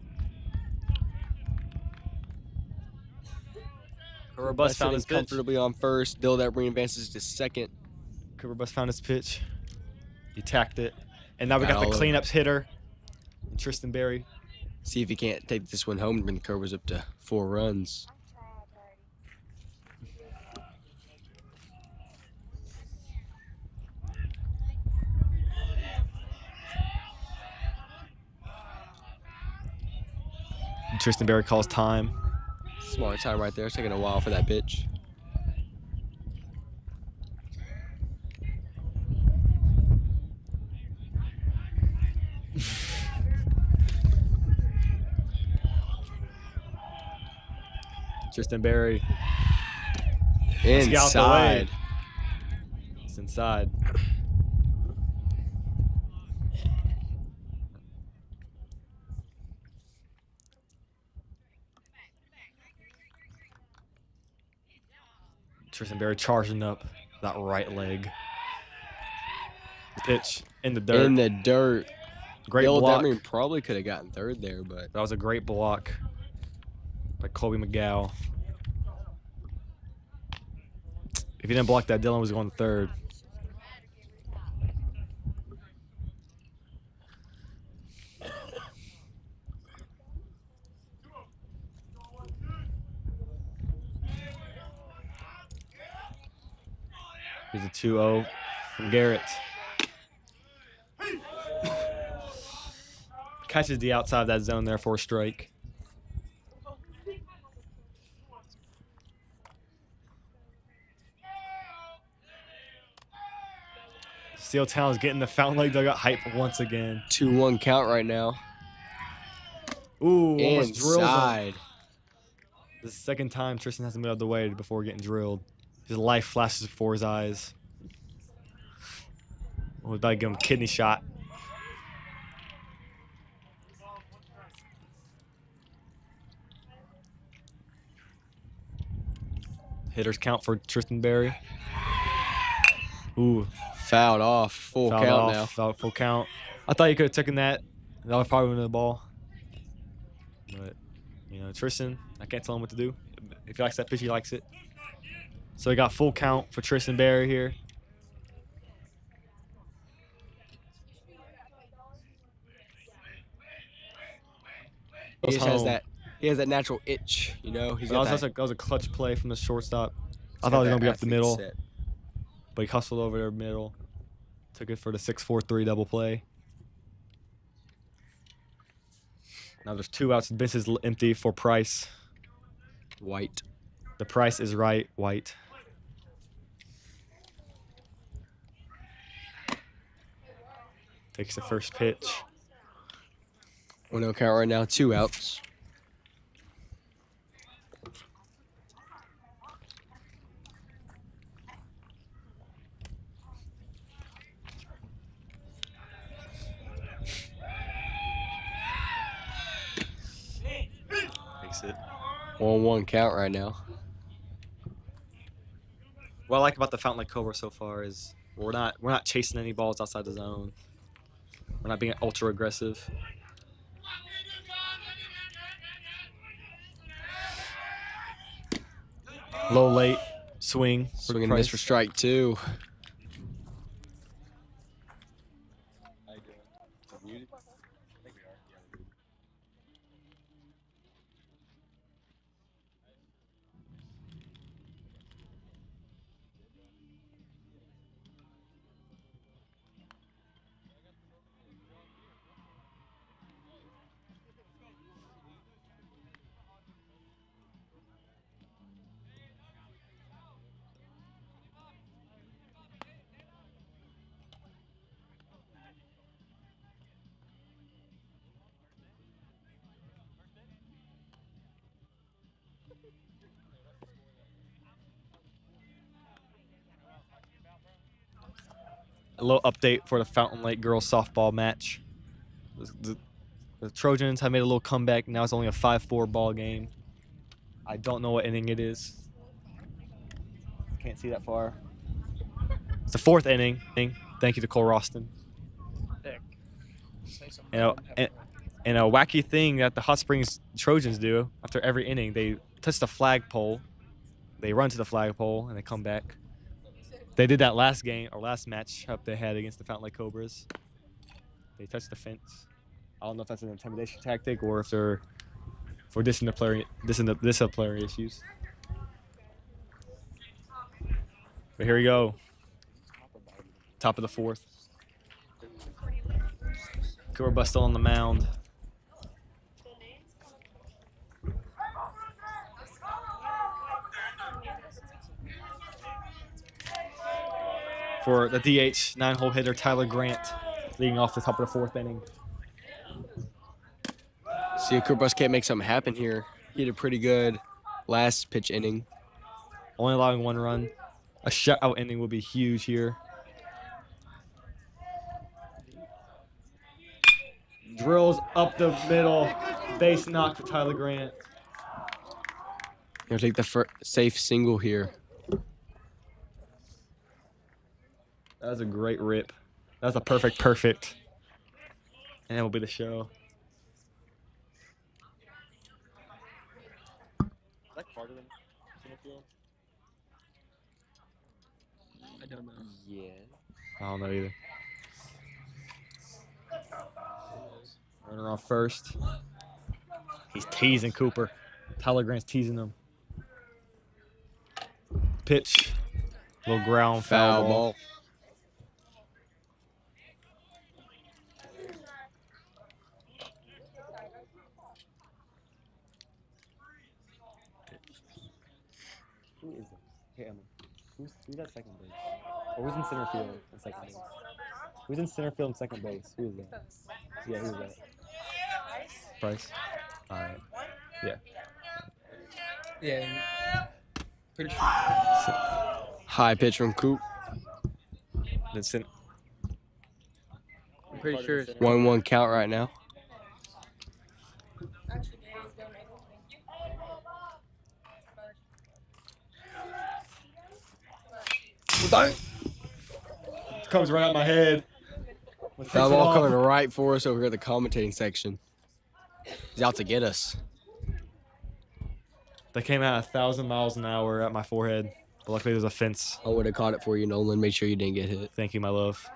Cooper Bus found his pitch. comfortably on first. Dylan Detmarine advances to second. Cooper Bus found his pitch. He tacked it. And now we Got got the all of it. cleanups hitter, Tristan Berry. See if he can't take this one home and bring the Cobras up to 4 runs. Tristan Berry calls time. Smart time right there. It's taking a while for that pitch. Tristan Berry. Let's get out the way. Inside. It's inside. Tristan Berry charging up that right leg. Pitch in the dirt. In the dirt. Great Bill block. Deming probably could have gotten third there, but That was a great block by Colby McGow. If he didn't block that, Dylan was going third. Here's a 2-0 from Garrett. Catches the outside of that zone there for a strike. Steel Town's getting the Fountain Lake dugout hype once again. 2-1 count right now. Ooh, almost drills him. Inside. The second time Tristan hasn't been out of the way before getting drilled. His life flashes before his eyes. We're about to give him a kidney shot. Hitters count for Tristan Berry. Ooh. Fouled off. Full Fouled count off, now. fouled, full count. I thought you could have taken that. That was probably the ball. But, you know, Tristan, I can't tell him what to do. If he likes that pitch, he likes it. So we got full count for Tristan Berry here. He just home. has that. He has that natural itch, you know. He's got That was a clutch play from the shortstop. I he's thought got it was that going to be up the athlete middle, set. but he hustled over the middle. Took it for the 6-4-3 double play. Now there's 2 outs. Base is empty for Price. White. The price is right, White. Takes the first pitch. 1-0 count right now. 2 outs. Takes it. 1-1 count right now. What I like about the Fountain Lake Cobra so far is we're not chasing any balls outside the zone. We're not being ultra aggressive. Low late swing. for Swinging and miss Price. for strike 2. A little update for the Fountain Lake girls softball match. The Trojans have made a little comeback. Now it's only a 5-4 ball game. I don't know what inning it is. Can't see that far. It's the 4th inning. Thank you to Cole Roston. Say something. You know, and a wacky thing that the Hot Springs Trojans do after every inning, they touch the flagpole, they run to the flagpole, and they come back. They did that last game or last match up they had against the Fountain Lake Cobras. They touched the fence. I don't know if that's an intimidation tactic or if they're for disciplinary issues. But here we go. Top of the 4th. Cobra still on the mound. for the DH 9-hole hitter Tyler Grant, leading off the top of the 4th inning. See if Cobras can't make something happen here. He had a pretty good last pitch inning. Only allowing 1 run. A shutout inning would be huge here. Drills up the middle. Base knock for Tyler Grant. He'll take the safe single here. That was a great rip. That was a perfect. And that will be the show. Is that Carter in center field? I don't know. Yeah. I don't know either. Runner on first. He's teasing Cooper. Tyler Grant's teasing him. Pitch. Little ground foul ball. Who is this? Hey, Emma. Who's that second base? Or who's in center field and second base? Who's in center field and second base? Who is that? Yeah, who's that? Price. All right. Yeah. Yeah. Pretty sure. High pitch from Coop. Then center. I'm pretty sure it's 1-1 count right now. Comes right out my head. Foul ball coming right for us over here at the commentating section. He's out to get us. They came out 1,000 miles an hour at my forehead. But luckily there's a fence. I would have caught it for you, Nolan. Make sure you didn't get hit. Thank you, my love.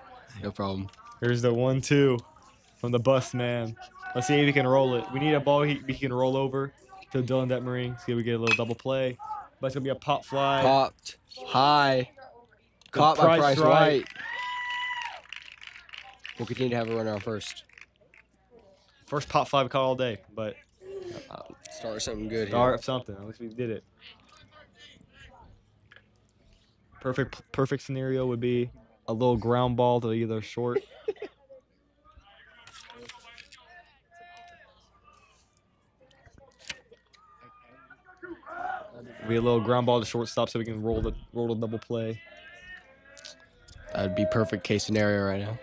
No problem. Here's the 1-2 from the bus man. Let's see if he can roll it. We need a ball he can roll over to Dylan Detmering. See if we get a little double play. But it's gonna be a pop fly. Popped. High. Caught by Price right. right. We'll continue to have a runner on first. First pop fly we caught all day, but Start something good here. start of something. At least we did it. Perfect scenario would be a little ground ball to either short. Be a little ground ball to shortstop so we can roll the double play. That'd be perfect case scenario right now.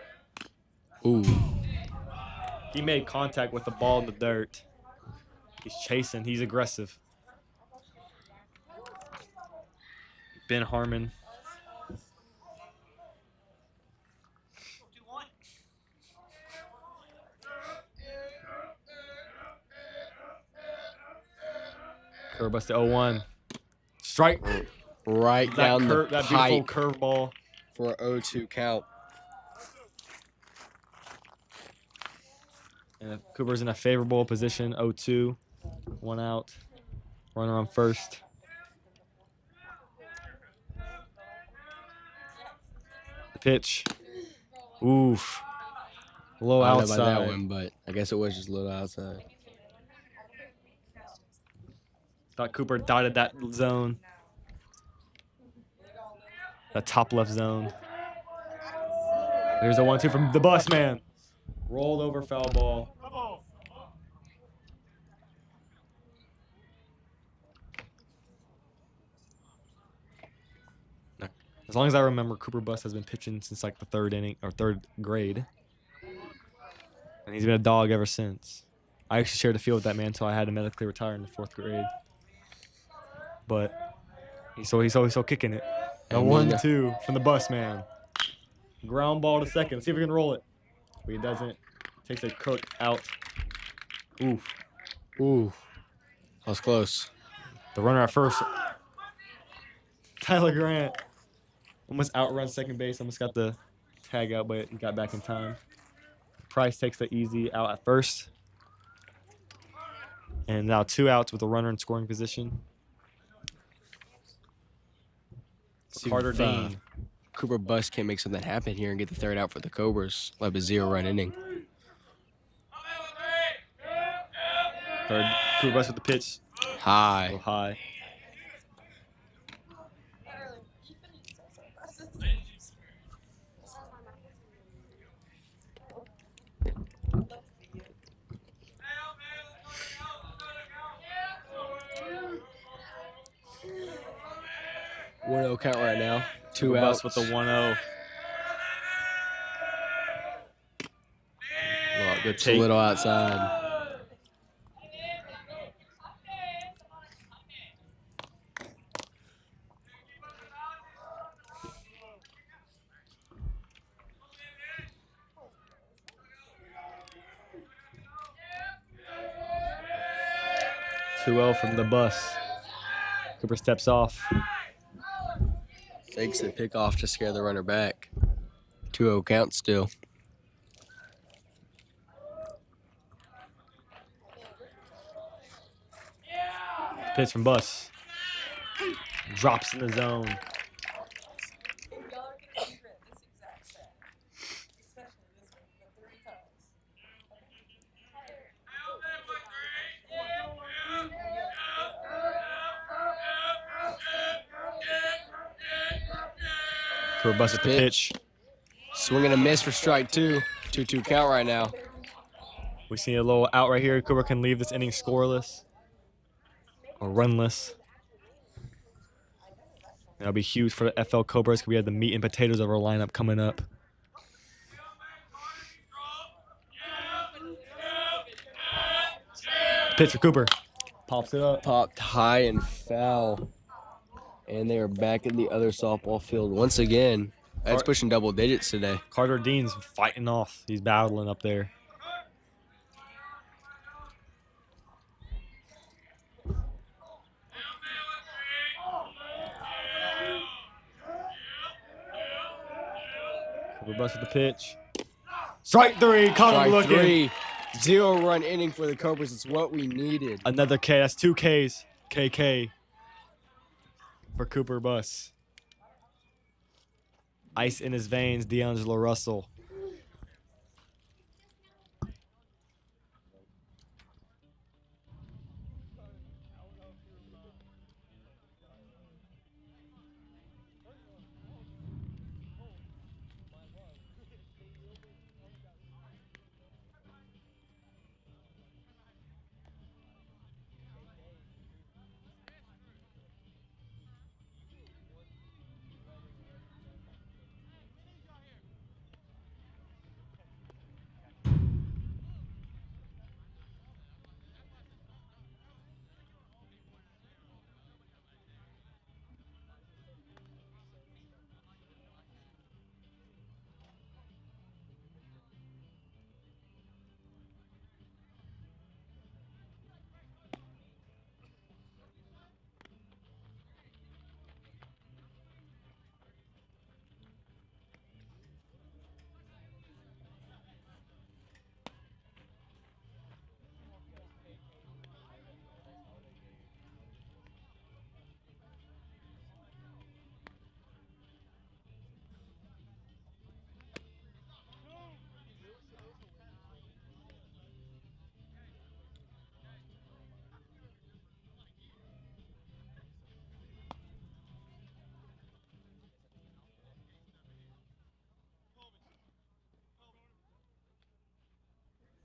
Ooh. He made contact with the ball in the dirt. He's chasing. He's aggressive. Ben Harmon. Curve bust to 0-1. Strike. Right down the that beautiful pipe curveball. for an 0-2 count. And Cooper's in a favorable position. 0-2. 1 out. Runner on first. The pitch. Oof. Low I don't outside. know about that one, but I guess it was just a little outside. Thought Cooper dotted that zone. That top left zone. There's a 1-2 from the bus man. Rolled over foul ball. As long as I remember, Cooper Bus has been pitching since like the 3rd inning or 3rd grade. And he's been a dog ever since. I actually shared the field with that man until I had to medically retire in the 4th grade. But he's still kicking it. A 1-2 from the bus man. Ground ball to second. See if we can roll it. But he doesn't. Takes a crook out. Oof. Ooh. That was close. The runner at first. Tyler Grant almost outrun second base. Almost got the tag out, but he got back in time. Price takes the easy out at first. And now 2 outs with a runner in scoring position. Carter Dean. Cooper Bus can't make something happen here and get the 3rd out for the Cobras. We'll have a 0-run inning. Third, Cooper Bus with the pitch. A High. little high. 1-0 count right now. Two Cooper outs Bus with the 1-0. Well, good Just a take. little outside. Two 0 from the Bus. Cooper steps off. Fakes the pickoff to scare the runner back. 2-0 count still. Pitch from Bus. Drops in the zone. Cooper Bus at the pitch. Swing and a miss for strike two. 2-2 count right now. We see a little out right here. Cooper can leave this inning scoreless or runless. That'll be huge for the FL Cobras because we have the meat and potatoes of our lineup coming up. Pitch for Cooper. Pops it up. Popped high and foul. And they are back in the other softball field once again. That's pushing double digits today. Carter Dean's fighting off. He's battling up there. Cooper Bus with the pitch. Strike three. Caught him Strike looking. 3. 0-run inning for the Cobras. It's what we needed. Another K. That's 2 Ks. KK for Cooper Bus. Ice in his veins, D'Angelo Russell.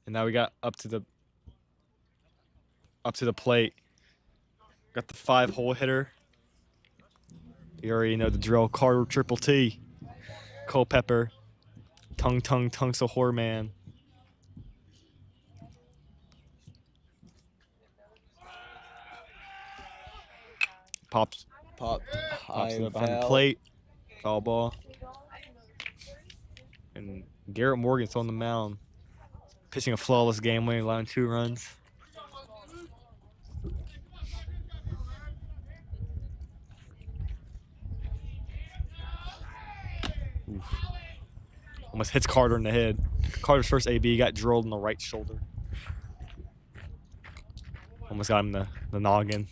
And now we got up to the plate. Got the 5-hole hitter. You already know the drill. Carter Triple T. Culpepper. Tung Sahor Man. Pops High it and up behind the foul. plate. Foul ball. And Garrett Morgan's on the mound. Pitching a flawless game, winning, allowing 2 runs. Oof. Almost hits Carter in the head. Carter's first AB got drilled in the right shoulder. Almost got him the noggin.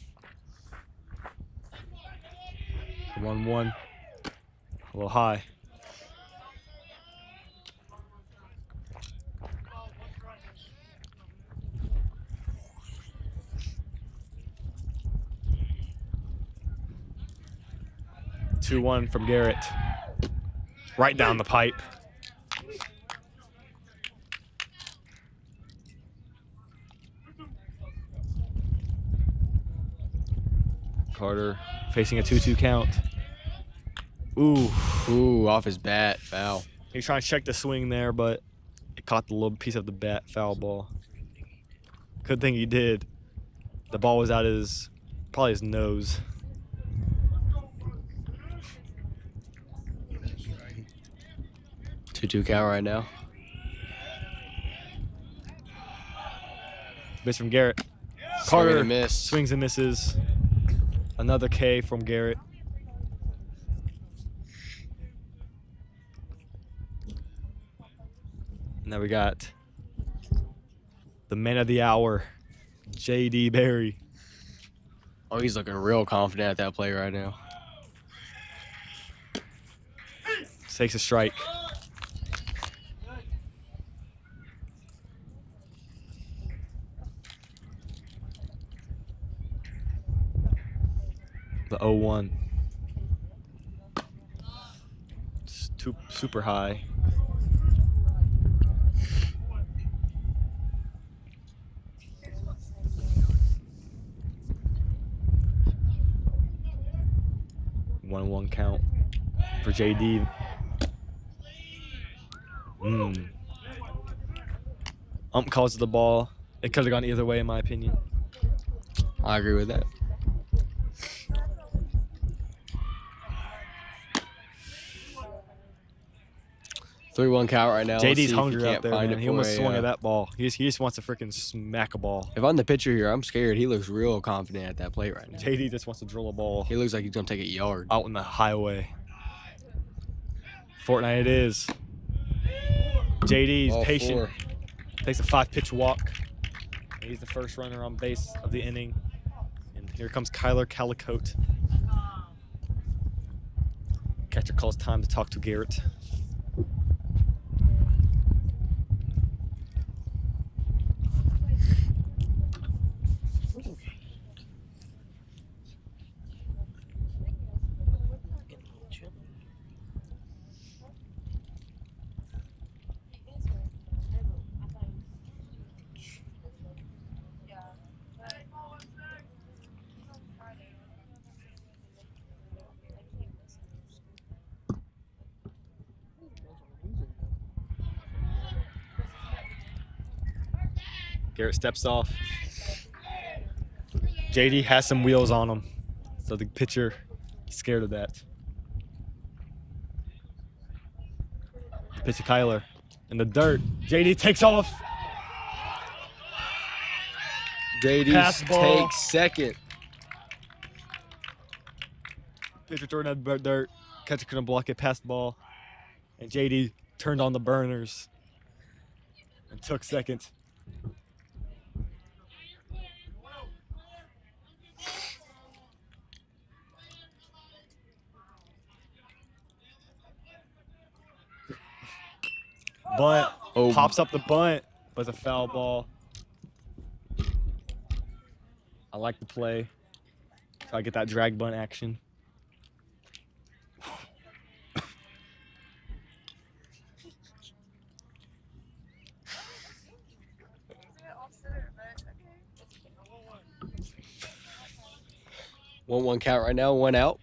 1-1. A little high. Two 2-1 from Garrett. Right down the pipe. Carter facing a 2-2 count. Ooh. Ooh, off his bat, foul. He's trying to check the swing there, but it caught the little piece of the bat, foul ball. Good thing he did. The ball was out probably his nose. Two count right now. Miss from Garrett. Swing Carter and a miss. swings and misses. Another K from Garrett. Now we got the man of the hour, J.D. Barry. Oh, he's looking real confident at that play right now. Takes a strike. The 0-1. It's super high. One count for JD. Calls the ball. It could have gone either way, in my opinion. I agree with that. Three-one count right now. Let's JD's see if he hungry can't out there, find man. it He for almost a, swung at that ball. He just wants to freaking smack a ball. If I'm the pitcher here, I'm scared. He looks real confident at that plate right now. JD just wants to drill a ball He looks like he's gonna take it yard. out in the highway. Fortnite it is. JD's Ball patient. 4. Takes a 5-pitch walk. He's the first runner on base of the inning. And here comes Kyler Calicote. Catcher calls time to talk to Garrett. Garrett steps off. JD has some wheels on him, so the pitcher is scared of that. Pitch to Kyler in the dirt. JD takes off. Pass JD ball. takes second. Pitcher throwing that dirt. Catcher couldn't block it. Past the ball, and JD turned on the burners and took second. Bunt. Oh. Pops up the bunt, but it's a foul ball. I like the play. Try to get that drag bunt action. One count right now. One out.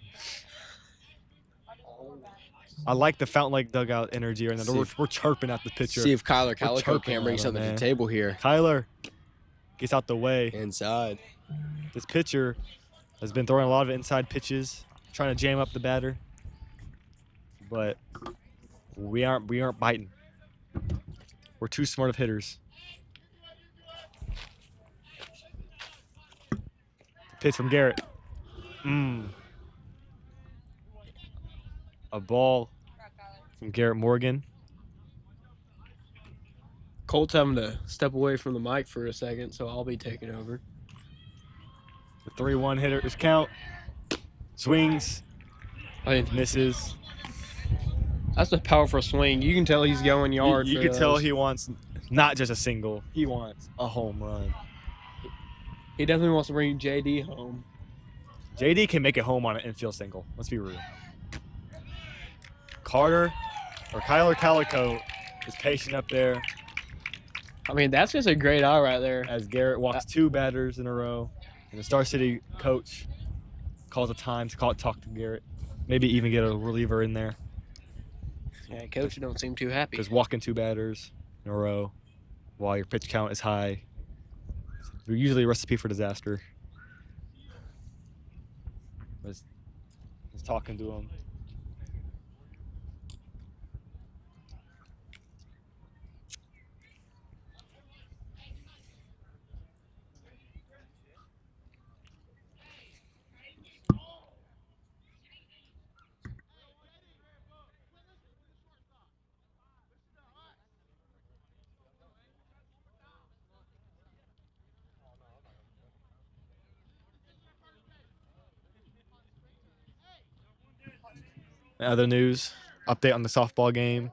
I like the Fountain Lake dugout energy right now. See We're chirping at the pitcher. See if Kyler Calico chirping can bring at him, something to man. the table here. Kyler gets out the way. Inside. This pitcher has been throwing a lot of inside pitches, trying to jam up the batter. But we aren't biting. We're too smart of hitters. Pitch from Garrett. A ball from Garrett Morgan. Colt's having to step away from the mic for a second, so I'll be taking over. The 3-1 hitters count. Swings, I mean, misses. that's a powerful swing. You can tell he's going yard. You for could tell those. he wants not just a single. He wants a home run. He definitely wants to bring JD home. JD can make it home on an infield single. Let's be real. Kyler Calico is patient up there I mean, that's just a great eye right there. as Garrett walks 2 batters in a row. And the Star City coach calls a time to talk to Garrett. Maybe even get a reliever in there. Yeah, coach don't seem too happy. Because walking 2 batters in a row while your pitch count is high, it's usually a recipe for disaster. I was talking to him. Other news, update on the softball game.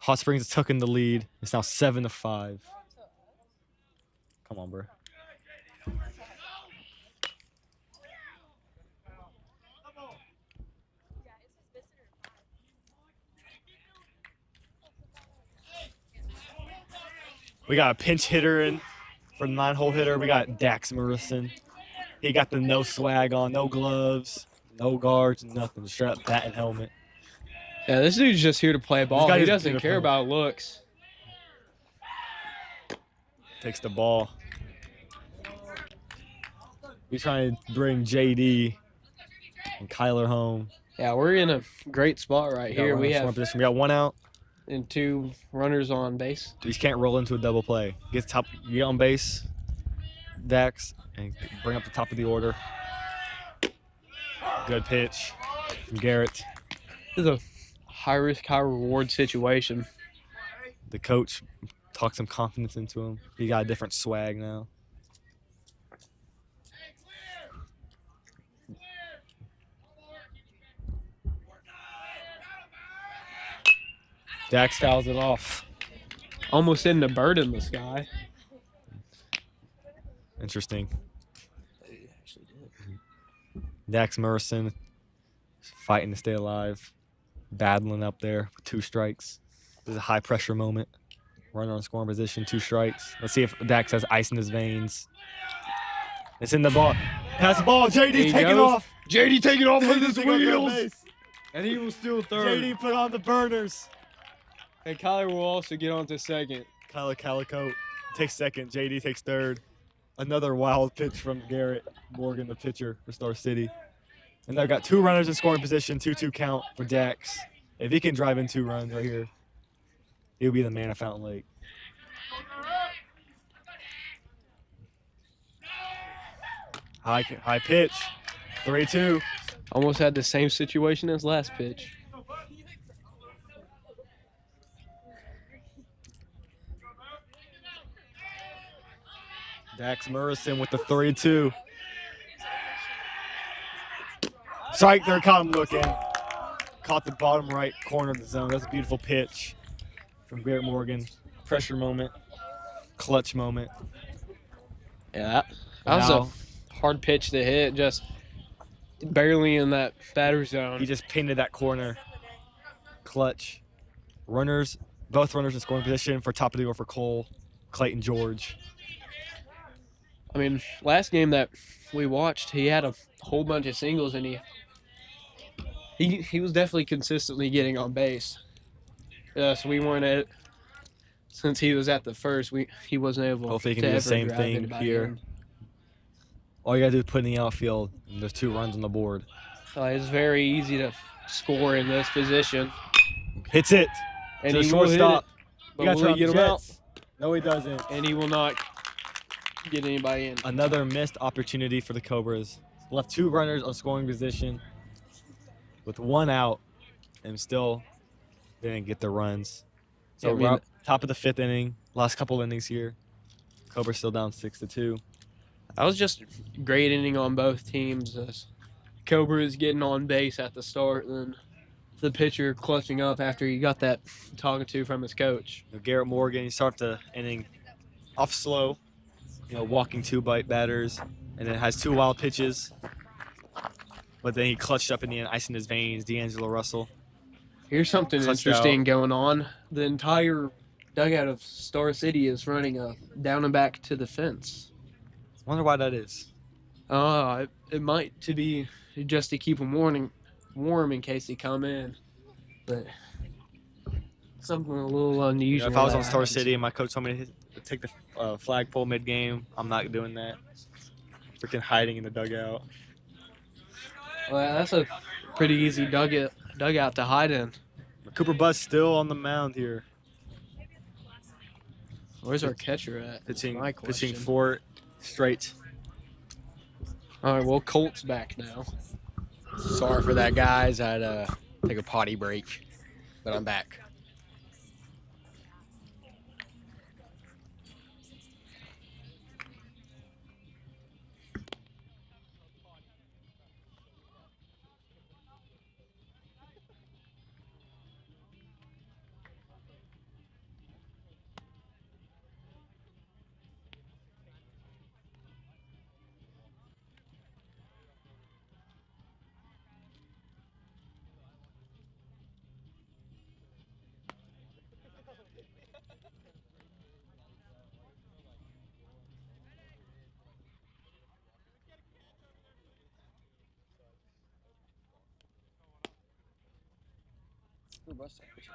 Hot Springs took in the lead. It's now 7-5. Come on, bro. We got a pinch hitter in for the 9-hole hitter. We got Dax Morrison. He got the no swag on, no gloves, no guards, nothing. Straight up bat and helmet. Yeah, this dude's just here to play ball. guy He is here doesn't to care play. about looks. Takes the ball. He's trying to bring JD and Kyler home. Yeah, we're in a great spot right here. We have We got 1 out. and 2 runners on base. You can't roll into a double play. Get on base, Dax, and bring up the top of the order. Good pitch from Garrett. This is a high risk, high reward situation. The coach talked some confidence into him. He got a different swag now. Dax fouls it off. Almost hitting a bird in the sky. Interesting. Dax Morrison fighting to stay alive, battling up there with 2 strikes. This is a high pressure moment. Runner on scoring position, 2 strikes. Let's see if Dax has ice in his veins. It's in the ball. Pass the ball. There JD he taking goes. off. JD taking off with his taking off wheels. that base. And he will steal third. JD put on the burners. And Kyler will also get on to second. Kyler Calico takes second. JD takes third. Another wild pitch from Garrett Morgan, the pitcher for Star City. And they've got 2 runners in scoring position, 2-2 count for Dax. If he can drive in 2 runs right here, he'll be the man of Fountain Lake. High pitch, 3-2. Almost had the same situation as last pitch. Dax Morrison with the 3-2. Strike there, caught him looking. Caught the bottom right corner of the zone. That's a beautiful pitch from Garrett Morgan. Pressure moment, clutch moment. Yeah, that was Now, a hard pitch to hit, just barely in that batter zone. he just painted that corner. Clutch. Runners, both runners in scoring position for top of the order for Cole, Clayton George. I mean, last game that we watched, he had a whole bunch of singles, and he was definitely consistently getting on base. So we weren't at, since he was at the first, he wasn't able Hopefully he to can do the ever same drive thing anybody here. in. All you gotta do is put in the outfield, and there's 2 runs on the board. It's very easy to score in this position. Hits it And to the he will hit shortstop. it, You but gotta will turn he on get the him out? Jets. No, he doesn't. And he will not get anybody in. Another missed opportunity for the Cobras. Left 2 runners on scoring position with 1 out, and still didn't get the runs. So Yeah, I mean- we're up top of the 5th inning. Last couple innings here. Cobras still down 6-2. That was just a great inning on both teams. Cobras getting on base at the start, and then the pitcher clutching up after he got that talking to from his coach. Garrett Morgan, he started the inning off slow, walking 2 bite batters, and then has 2 wild pitches. But then he clutched up in the end, ice in his veins. D'Angelo Russell. Here's something Clutched interesting going on. The entire dugout of Star City is running down and back to the fence. Wonder why that is. It might to be just to keep them warm in case he come in, but something a little unusual. If I was on that Star happens. City and my coach told me to take the flagpole mid-game, I'm not doing that. Freaking hiding in the dugout. Well, that's a pretty easy dugout to hide in. Cooper Bus still on the mound here. Where's our catcher at? Pitching, My pitching question. 4 straight. All right, well, Colt's back now. Sorry for that, guys. I had to take a potty break, but I'm back.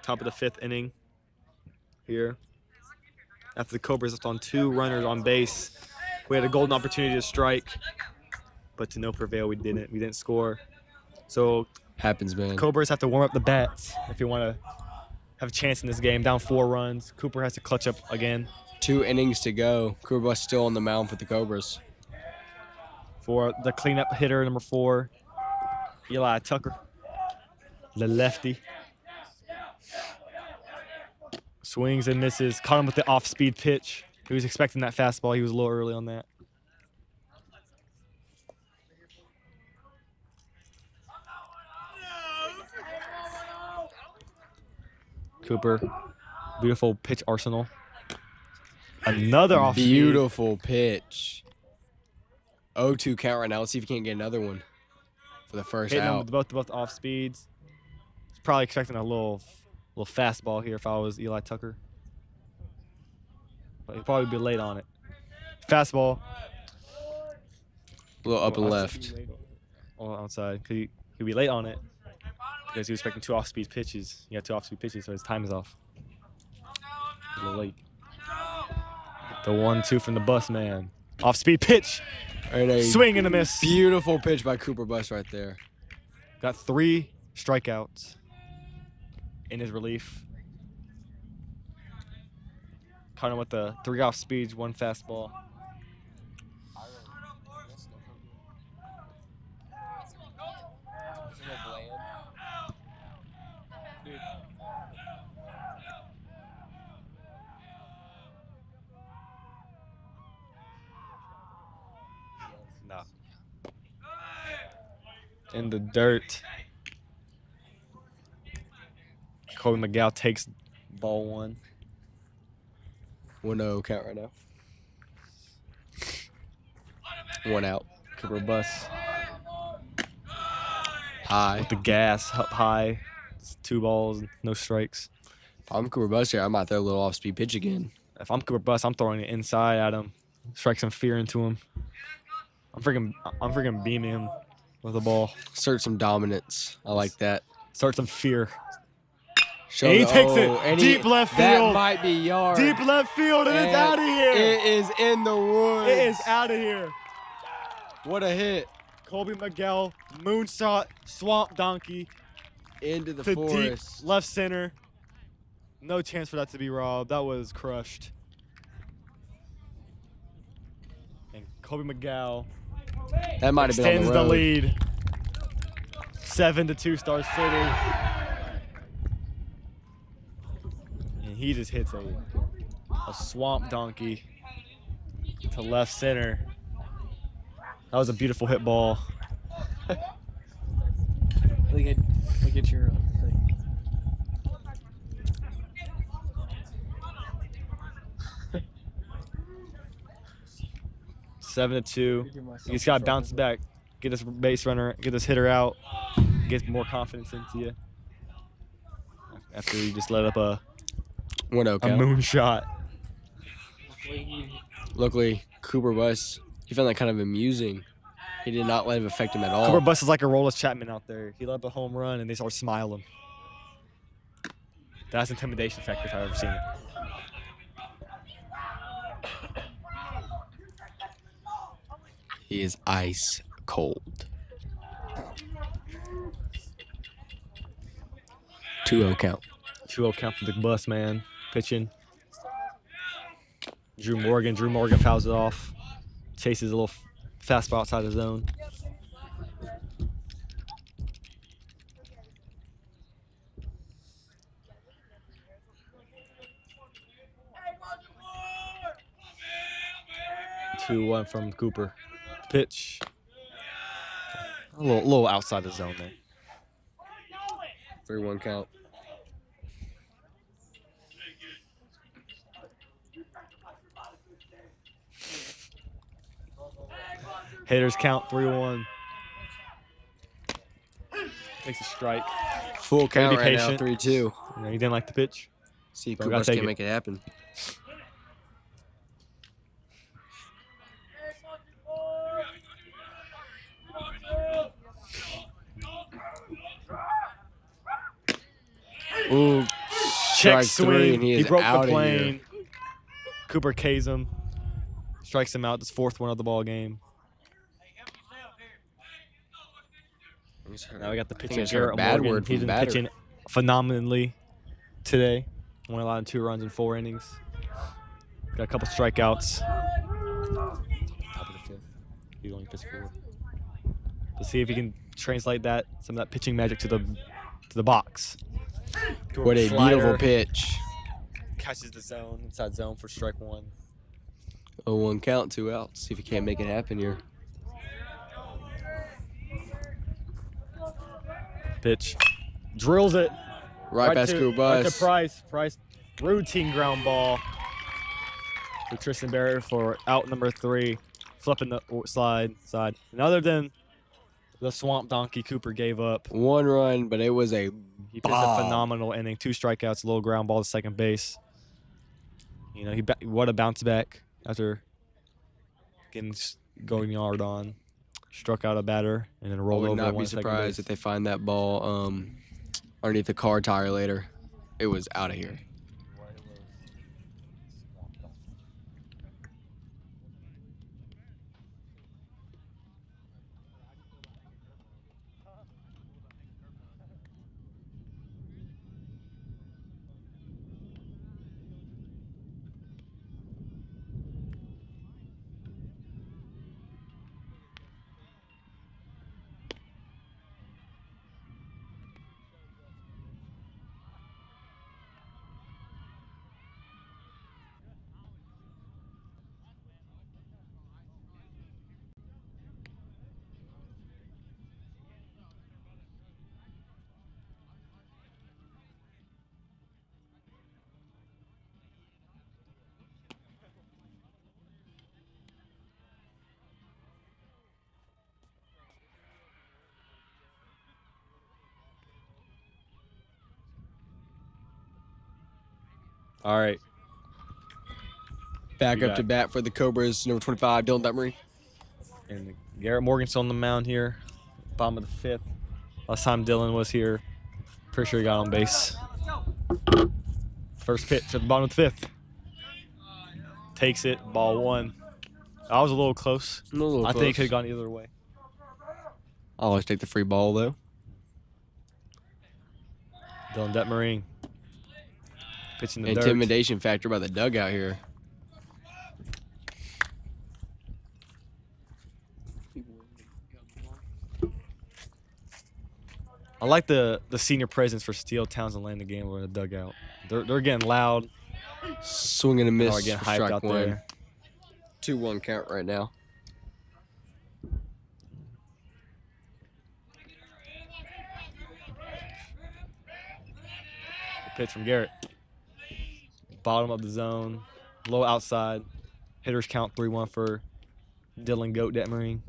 Top of the 5th inning here. After the Cobras left on 2 runners on base, we had a golden opportunity to strike, but to no prevail, we didn't score. So Happens, man. Cobras have to warm up the bats if you want to have a chance in this game. Down 4 runs. Cooper has to clutch up again. 2 innings to go. Cooper Bus still on the mound for the Cobras. For the cleanup hitter, number 4, Eli Tucker, the lefty. Swings and misses. Caught him with the off-speed pitch. He was expecting that fastball. He was a little early on that. Cooper, beautiful pitch arsenal. Another off-speed. Beautiful pitch. 0-2 count right now. Let's see if he can't get another one for the first Hitting out. them both off speeds. He's probably expecting a little fastball here if I was Eli Tucker. But he'd probably be late on it. Fastball. A little up and left. Oh, outside. He'd be late on it because he was expecting 2 off-speed pitches. He got 2 off-speed pitches, so his time is off. A little late. The 1-2 from the bus man. Off-speed pitch. And a Swing and a miss. beautiful pitch by Cooper Bus right there. Got 3 strikeouts in his relief. Caught him with the 3 off speeds, 1 fastball. No. In the dirt. Kobe McGow takes ball 1. 1-0 count right now. 1 out. Cooper Bus High. with the gas up high. It's 2 balls, no strikes. If I'm Cooper Bus here, I might throw a little off-speed pitch again. If I'm Cooper Bus, I'm throwing it inside at him. Strike some fear into him. I'm freaking beaming him with the ball. Assert some dominance. I like that. Start some fear. Show And he the- takes it and deep left That field. might be yard. Deep left field, and it's And out of here. It is in the woods. It is out of here. What a hit. Colby Miguel, moonshot, swamp donkey Into the to forest. deep left center. No chance for that to be robbed. That was crushed. And Colby Miguel That might have been on extends the the road. lead. 7-2 Star City. And he just hits a swamp donkey to left center. That was a beautiful hit ball. Look at your thing. Seven to 2. He's got to bounce back, get this base runner, get this hitter out, get more confidence into you. After you just let up a 1-0 count. moonshot. Luckily, Cooper Bus, he found that kind of amusing. He did not let him affect him at all. Cooper Bus is like a Rollis Chapman out there. He let up a home run, and they start smiling. That's intimidation factor if I've ever seen it. He is ice cold. 2-0 count. 2-0 count for the Bus, man. Pitching. Drew Morgan fouls it off. Chases a little fastball outside the zone. Two one from Cooper. Pitch. A little outside the zone there. 3-1 count. Hitters count 3-1. Takes a strike. Full Gotta count be right now, patient. 3-2. You know, he didn't like the pitch. See if So we gotta Cobras take can it. make it happen. Ooh, Check strike 3, swing. and he is broke out the of here. plane. Cooper K's him. Strikes him out. This 4th one of the ball game. Now we got the I think pitcher I just heard a Garrett bad Morgan. word from He's the been batter. pitching phenomenally today. Only allowed 2 runs in 4 innings. Got a couple strikeouts. Top of the 5th. He only pitched 4. To see if he can translate that, some of that pitching magic to the box. What a Slider. beautiful pitch. Catches the zone, inside zone for strike 1. 0-1 count, 2 outs. See if he can't make it happen here. Pitch. Drills it. Right past Right to Cobras. Price. Price. Routine ground ball for Tristan Barrett for out number 3. Flipping the side. And other than the swamp donkey Cooper gave up, 1 run, but it was a he pitched a bomb. phenomenal inning. 2 strikeouts, a little ground ball to second base. You know, what a bounce back after getting going yard on. Struck out a batter and then I rolled would over not one be second surprised base. if they find that ball underneath the car tire later. It was out of here. All right. Back You up got to it. bat for the Cobras, number 25, Dylan Montgomery. And Garrett Morgan's on the mound here, bottom of the 5th. Last time Dylan was here, pretty sure he got on base. First pitch at the bottom of the 5th. Takes it, ball 1. I was a little close. I think it could have gone either way. I always take the free ball, though. Dylan Detmering pitching the dirt. Intimidation factor by the dugout here. I like the senior presence for Steele, Townsend, Landon Gambler in the dugout. They're getting loud. Swing and a miss They're getting for hyped strike out 1. there. 2-1 count right now. Pitch from Garrett. Bottom of the zone, low outside. Hitters count 3-1 for Dylan Goat Detmering.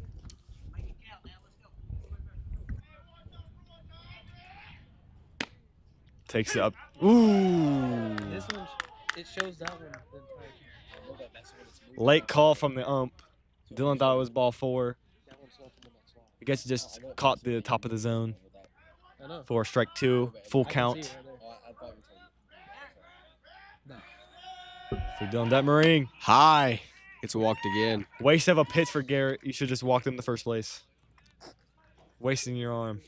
Takes it up. Ooh. This one, it shows that one. The entire time. I know that that's what it's moving. Late call from the ump. Dylan thought it was ball 4. That one's not the I guess you just caught the top of the zone I know. for strike 2, full I can see count. it right there. For Dylan Detmering. High. Gets walked again. Waste of a pitch for Garrett. You should just walked him in the first place. Wasting your arm.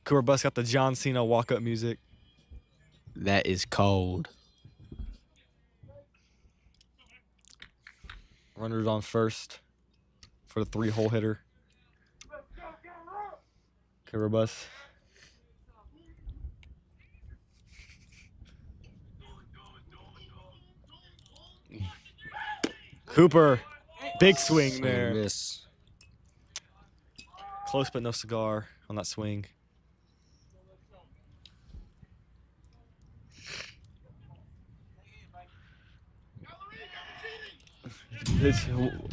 Cooper Bus got the John Cena walk-up music. That is cold. Runners on first for the 3-hole hitter. Cooper Bus. Cooper, big swing Swing and a there. miss. Close but no cigar on that swing.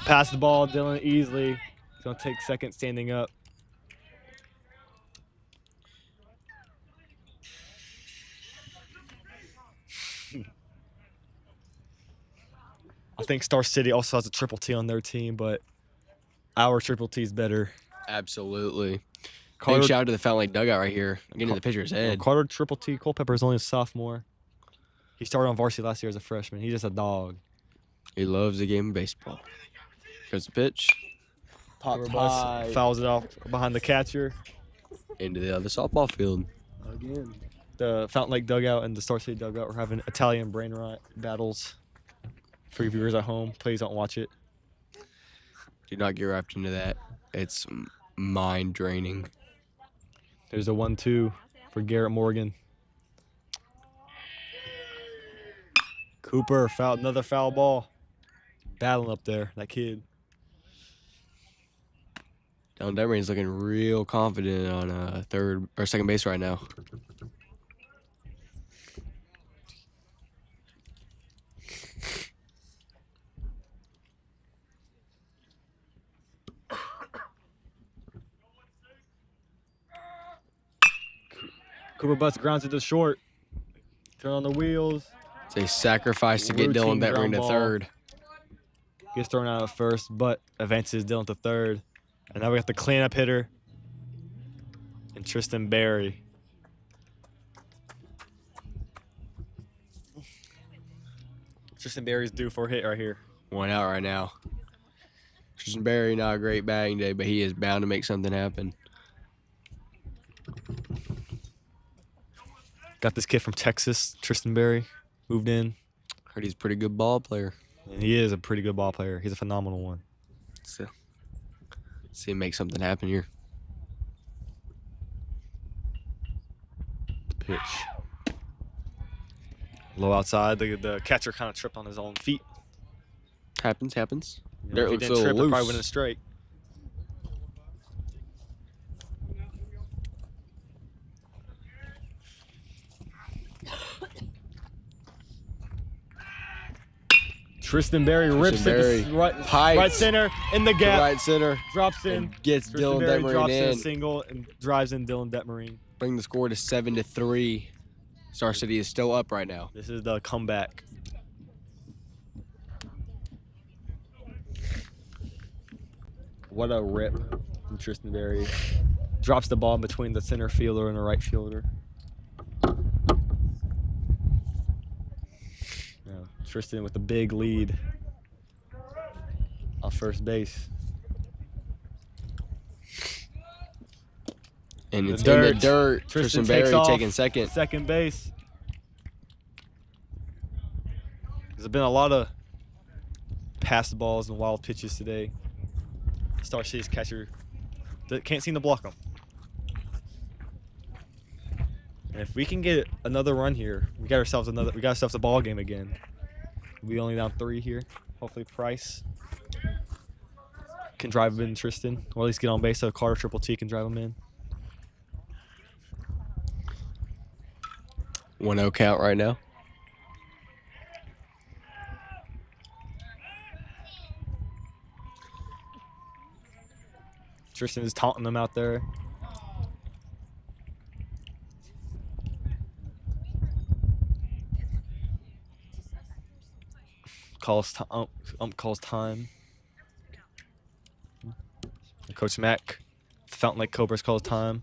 Pass the ball, Dylan easily. He's gonna take second standing up. I think Star City also has a triple T on their team, but our triple T is better. Absolutely. Carter, Big shout out to the Fountain Lake dugout right here. Getting to the pitcher's head. Carter triple T. Culpepper is only a sophomore. He started on varsity last year as a freshman. He's just a dog. He loves the game of baseball. Here's the pitch. Pop Cooper Bus high. fouls it off behind the catcher. Into the other softball field. Again. The Fountain Lake dugout and the Star City dugout were having Italian brain rot battles. For your viewers at home, please don't watch it. Do not get wrapped into that. It's mind draining. There's a 1-2 for Garrett Morgan. Cooper foul, another foul ball. Battling up there, that kid. Dylan Detmering's looking real confident on third or second base right now. Cooper Butts grounds it to short. Turn on the wheels. It's a sacrifice to get Routine Dylan Detmering ground to ball. third. Gets thrown out at first, but advances Dylan to third. And now we got the cleanup hitter. And Tristan Berry. Tristan Berry's due for a hit right here. One out right now. Tristan Berry, not a great batting day, but he is bound to make something happen. Got this kid from Texas, Tristan Berry, moved in. Heard he's a pretty good ball player. And he is a pretty good ball player. He's a phenomenal one. So, see him make something happen here. Pitch. Low outside. The catcher kind of tripped on his own feet. Happens. You know, Dirt if he looks a didn't little trip, it probably loose. went in straight. Tristan Berry rips Berry. it to right Pipes. center in the gap. Right center. Drops in. And gets Tristan Dylan Berry drops in a Detmering in. single and drives in Dylan Detmering. Bring the score to 7-3. Star City is still up right now. This is the comeback. What a rip from Tristan Berry. Drops the ball between the center fielder and the right fielder. Yeah, Tristan with the big lead off first base. And The it's in the dirt. dirt. Tristan Tristan takes Berry off. taking second. Second base. There's been a lot of pass balls and wild pitches today. Star City's catcher can't seem to block them. And if we can get another run here, we got ourselves a ball game again. We only down 3 here. Hopefully Price can drive in Tristan, or at least get on base so Carter Triple T can drive him in. 1-0 count right now. Tristan is taunting them out there. calls time. Coach Mack, Fountain Lake Cobras calls time.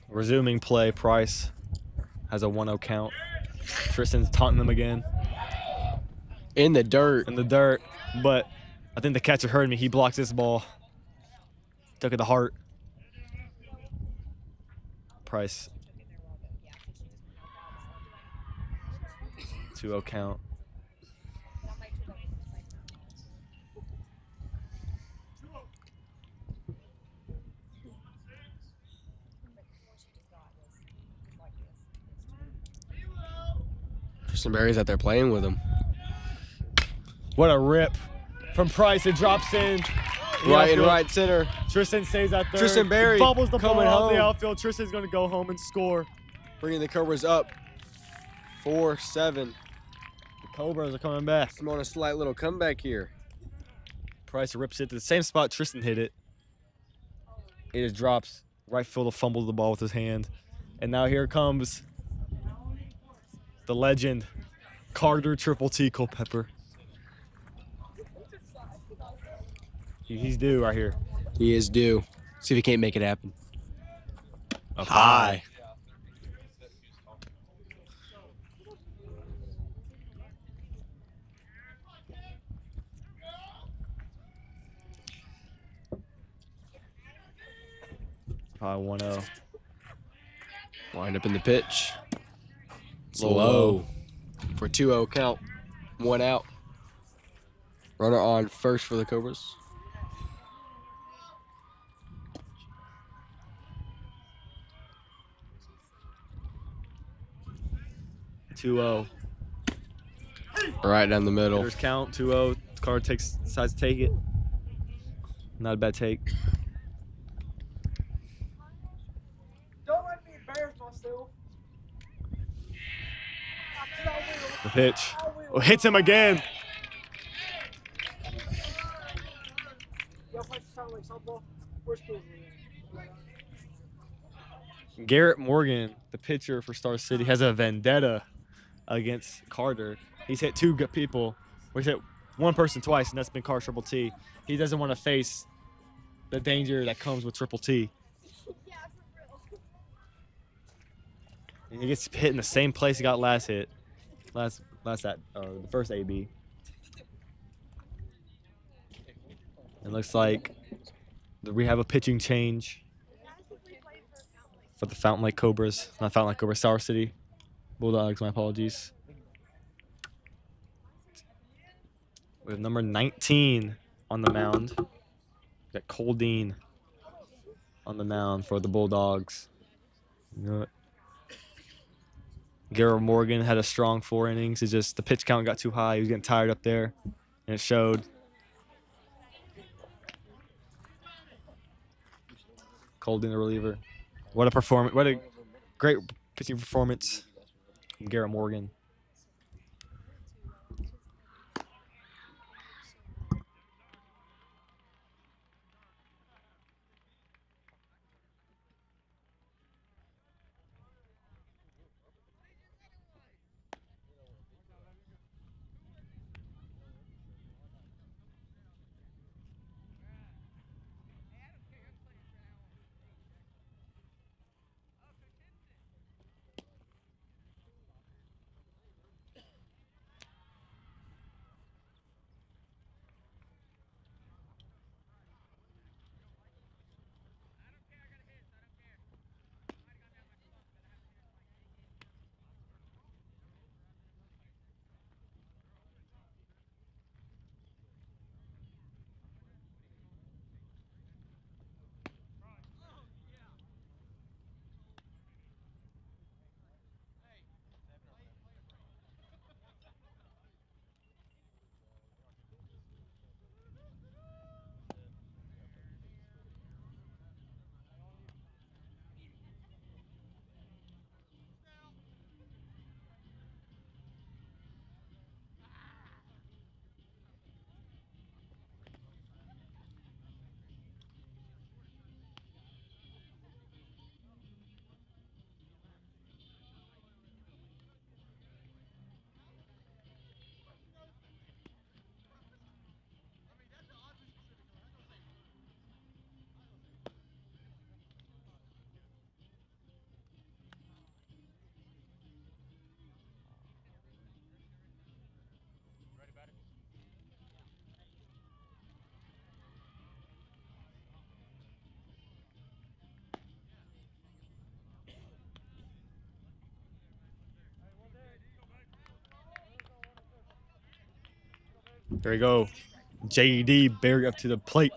Resuming play, Price has a 1-0 count. Tristan's taunting them again. In the dirt. In the dirt, but I think the catcher heard me. He blocks this ball. Took it to heart. Price. 2-0 count. Tristan Berry's out there playing with him. What a rip from Price. It drops in. Right in right center. Tristan stays out there. Tristan Berry Bubbles the ball coming out home. the outfield. Tristan's going to go home and score. Bringing the Cobras up 4-7. The Cobras are coming back. I'm on a slight little comeback here. Price rips it to the same spot Tristan hit it. It just drops. Right fielder fumbles the ball with his hand. And now here comes the legend, Carter Triple T Culpepper. He's due right here. He is due. See if he can't make it happen. Up High. High 1-0. Wind up in the pitch. It's Low. low for 2-0 count. 1 out. Runner on first for the Cobras. Two-0. Right down the middle. Hitters count. 2-0. Carter decides to take it. Not a bad take. Don't let me embarrass myself. The pitch. Oh, hits him again. Y'all play Fountain Lake softball? Where's schools? Garrett Morgan, the pitcher for Star City, has a vendetta against Carter. He's hit 2 good people. He's hit 1 person twice, and that's been Carter Triple T. He doesn't want to face the danger that comes with Triple T. And he gets hit in the same place he got last hit. The first AB. It looks like we have a pitching change for the Fountain Lake Cobras. Not Fountain Lake Cobras, Star City Bulldogs, my apologies. We have number 19 on the mound. We got Coldine on the mound for the Bulldogs. You know what? Garrett Morgan had a strong 4 innings. It's just the pitch count got too high. He was getting tired up there, and it showed. Coldine, the reliever. What a performance. What a great pitching performance from Garrett Morgan. Here we go. JD buried up to the plate.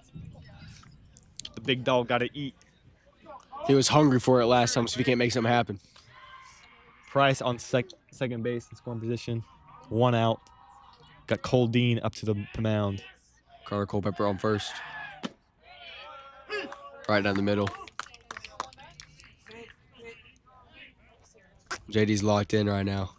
The big dog got to eat. He was hungry for it last time, so he can't make something happen. Price on second base in scoring position. 1 out. Got Cole Dean up to the mound. Carter Culpepper on first. Right down the middle. JD's locked in right now.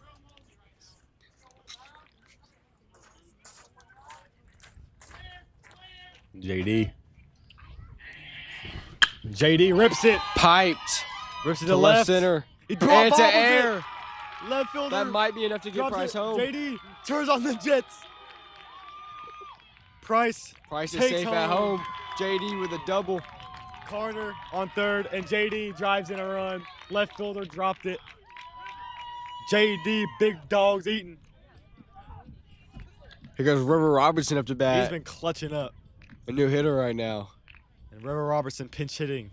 JD rips it. Piped Rips it to to left left. center. He And dropped to off air. it. Left fielder. That might be enough to get drops Price it. home. JD turns on the Jets. Price Price is takes safe at home. JD with a double. Carter on third, and JD drives in a run. Left fielder dropped it. JD, big dogs eating. Here goes River Robertson up to He's bat. been clutching up. A new hitter right now. And River Robertson pinch hitting.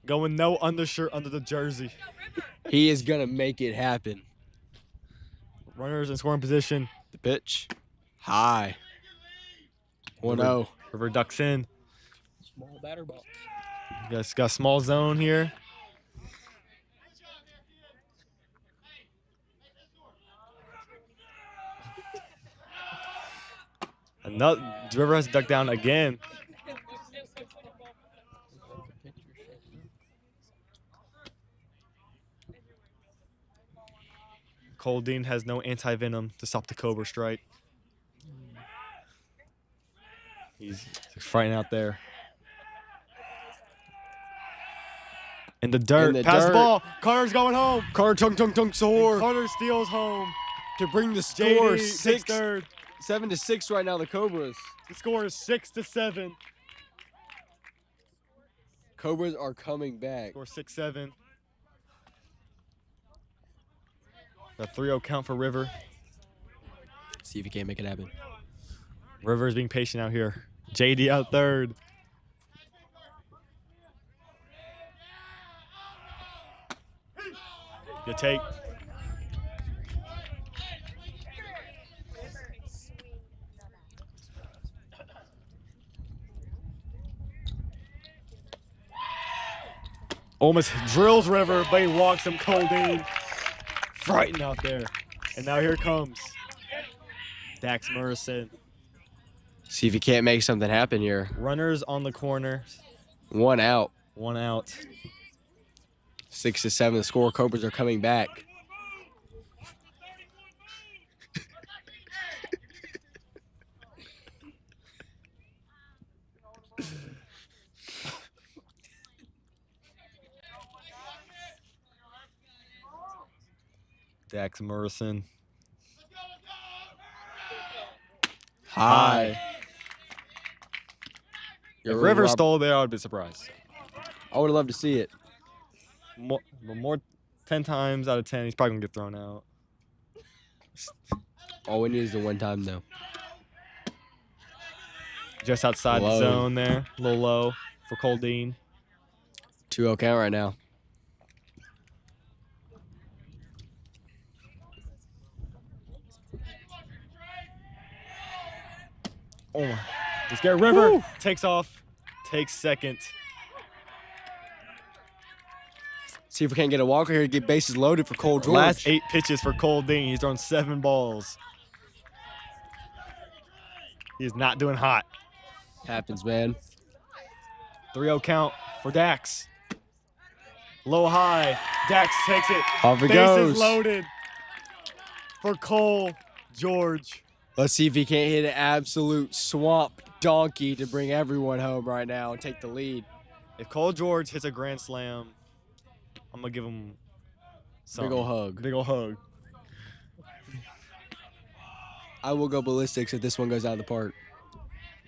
Going no undershirt under the jersey. He is going to make it happen. Runners in scoring position. The pitch. High. 1-0. River ducks in. Small batter ball. You guys got a small zone here. Another River has ducked down again. Cole Dean has no anti-venom to stop the Cobra strike. He's fighting out there. In the dirt. In the Pass the dirt. ball. Carter's going home. Carter tung soar Carter steals home. to bring the score JD takes third. 7-6 right now, the Cobras. The score is 6-7. Cobras are coming back. Score 6-7. A 3-0 count for River. See if he can't make it happen. River is being patient out here. JD out third. Good take. Almost drills River, but he walks him Cole Dean. Frightened out there. And now here comes Dax Morrison. See if he can't make something happen here. Runners on the corner. 1 out. 1 out. 6-7, the score. Cobras are coming back. Dax Morrison. High. If River stole there, I would be surprised. I would have loved to see it. More 10 times out of 10, he's probably going to get thrown out. All we need is the one time, though. Just outside Low. the zone there. A little low for Cole Dean. 2-0 count right now. Oh my. Let's get River. Woo. Takes off. Takes second. See if we can't get a walker here to get bases loaded for Cole George. Last 8 pitches for Cole Dean. He's thrown 7 balls. He's not doing hot. Happens, man. 3-0 count for Dax. Low high. Dax takes it. Off it Bases goes. loaded for Cole George. Let's see if he can't hit an absolute swamp donkey to bring everyone home right now and take the lead. If Cole George hits a grand slam, I'm going to give him something. Big ol' hug. Big ol' hug. I will go ballistics if this one goes out of the park.